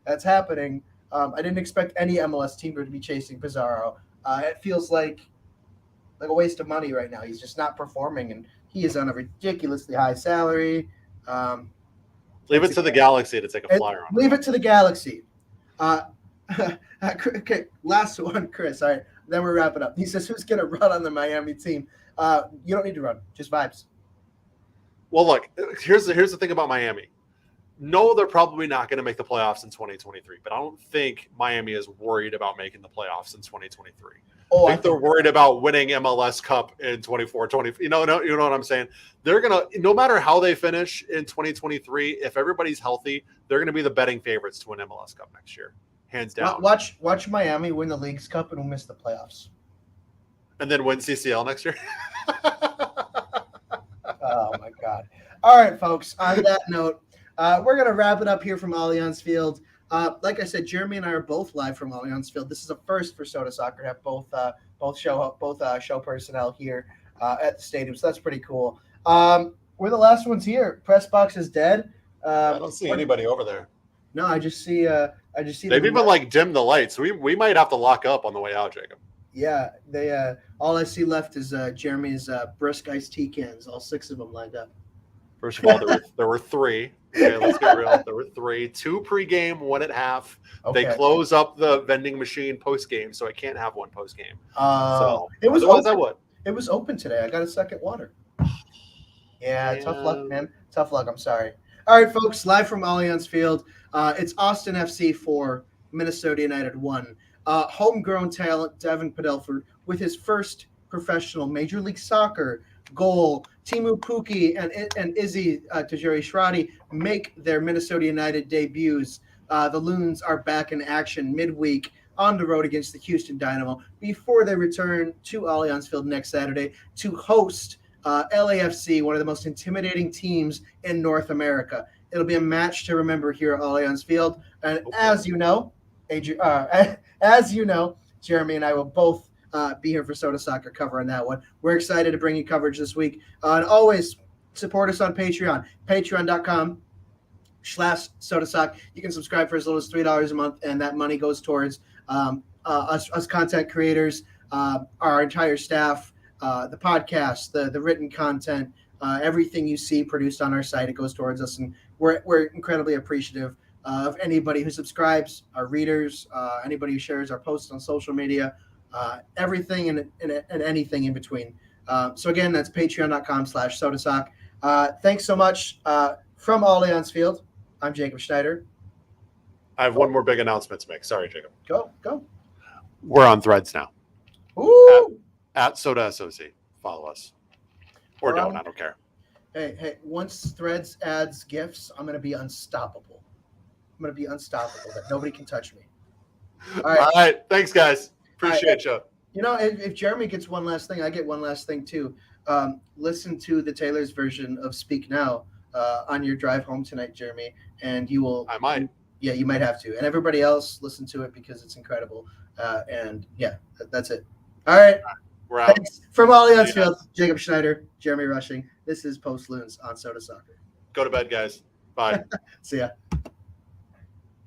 That's happening. I didn't expect any MLS team to be chasing Pizarro. It feels like a waste of money right now. He's just not performing, and he is on a ridiculously high salary." Leave it to the Galaxy to take a flyer on. Leave it to the Galaxy. Okay, last one, Chris. All right, then we're wrapping up. He says, "Who's going to run on the Miami team?" You don't need to run, just vibes. Well, look, here's the thing about Miami. No, they're probably not going to make the playoffs in 2023, but I don't think Miami is worried about making the playoffs in 2023. I think they're worried about winning MLS Cup in 24-20. You know what I'm saying? They're going to, no matter how they finish in 2023, if everybody's healthy, they're going to be the betting favorites to win MLS Cup next year. Hands down. Watch Miami win the Leagues Cup and we'll miss the playoffs. And then win CCL next year. Oh, my God. All right, folks. On that note, we're going to wrap it up here from Allianz Field. Like I said, Jeremy and I are both live from Allianz Field. This is a first for Sota Soccer to have both show personnel here at the stadium, so that's pretty cool. We're the last ones here. Press box is dead. I don't see anybody over there. No, I just see. They've even dimmed the lights. We might have to lock up on the way out, Jacob. Yeah, they. All I see left is Jeremy's brisk iced tea cans. All 6 of them lined up. First of all, there were 3. Okay, let's get real. There were 3. 2 pregame, 1 at half. Okay. They close up the vending machine postgame, so I can't have one postgame. So it was otherwise open. I would. It was open today. I got a second water. Yeah, tough luck, man. Tough luck. I'm sorry. All right, folks, live from Allianz Field. It's Austin FC 4, Minnesota United 1. Homegrown talent Devin Padelford with his first professional Major League Soccer goal. Timu Puki and Izzy Tajiri Shradi make their Minnesota United debuts. The Loons are back in action midweek on the road against the Houston Dynamo before they return to Allianz Field next Saturday to host LAFC, one of the most intimidating teams in North America. It'll be a match to remember here at Allianz Field. And as you know, Jeremy and I will both be here for Sota Soccer covering that one. We're excited to bring you coverage this week. And always support us on Patreon, patreon.com/SotaSoc. You can subscribe for as little as $3 a month, and that money goes towards us content creators, our entire staff, the podcast, the written content, everything you see produced on our site. It goes towards us, and we're incredibly appreciative of anybody who subscribes, our readers, anybody who shares our posts on social media, everything and anything in between. So again, that's patreon.com/SotaSoc. Thanks so much from Allianz Field. I'm Jacob Schneider. I have one more big announcement to make. Sorry, Jacob. Go. We're on Threads now. Ooh. At Sota SOC. Follow us. Or don't. I don't care. Hey, once Threads adds GIFs, I'm going to be unstoppable. That nobody can touch me. All right. Thanks, guys. Appreciate you. You know, if Jeremy gets one last thing, I get one last thing too. Listen to the Taylor's version of Speak Now on your drive home tonight, Jeremy, and you will. I might. Yeah, you might have to. And everybody else, listen to it because it's incredible. And yeah, that's it. All right. We're out. Thanks. From Allianz Field, Jacob Schneider, Jeremy Rushing. This is Post Loons on Sota Soccer. Go to bed, guys. Bye. See ya.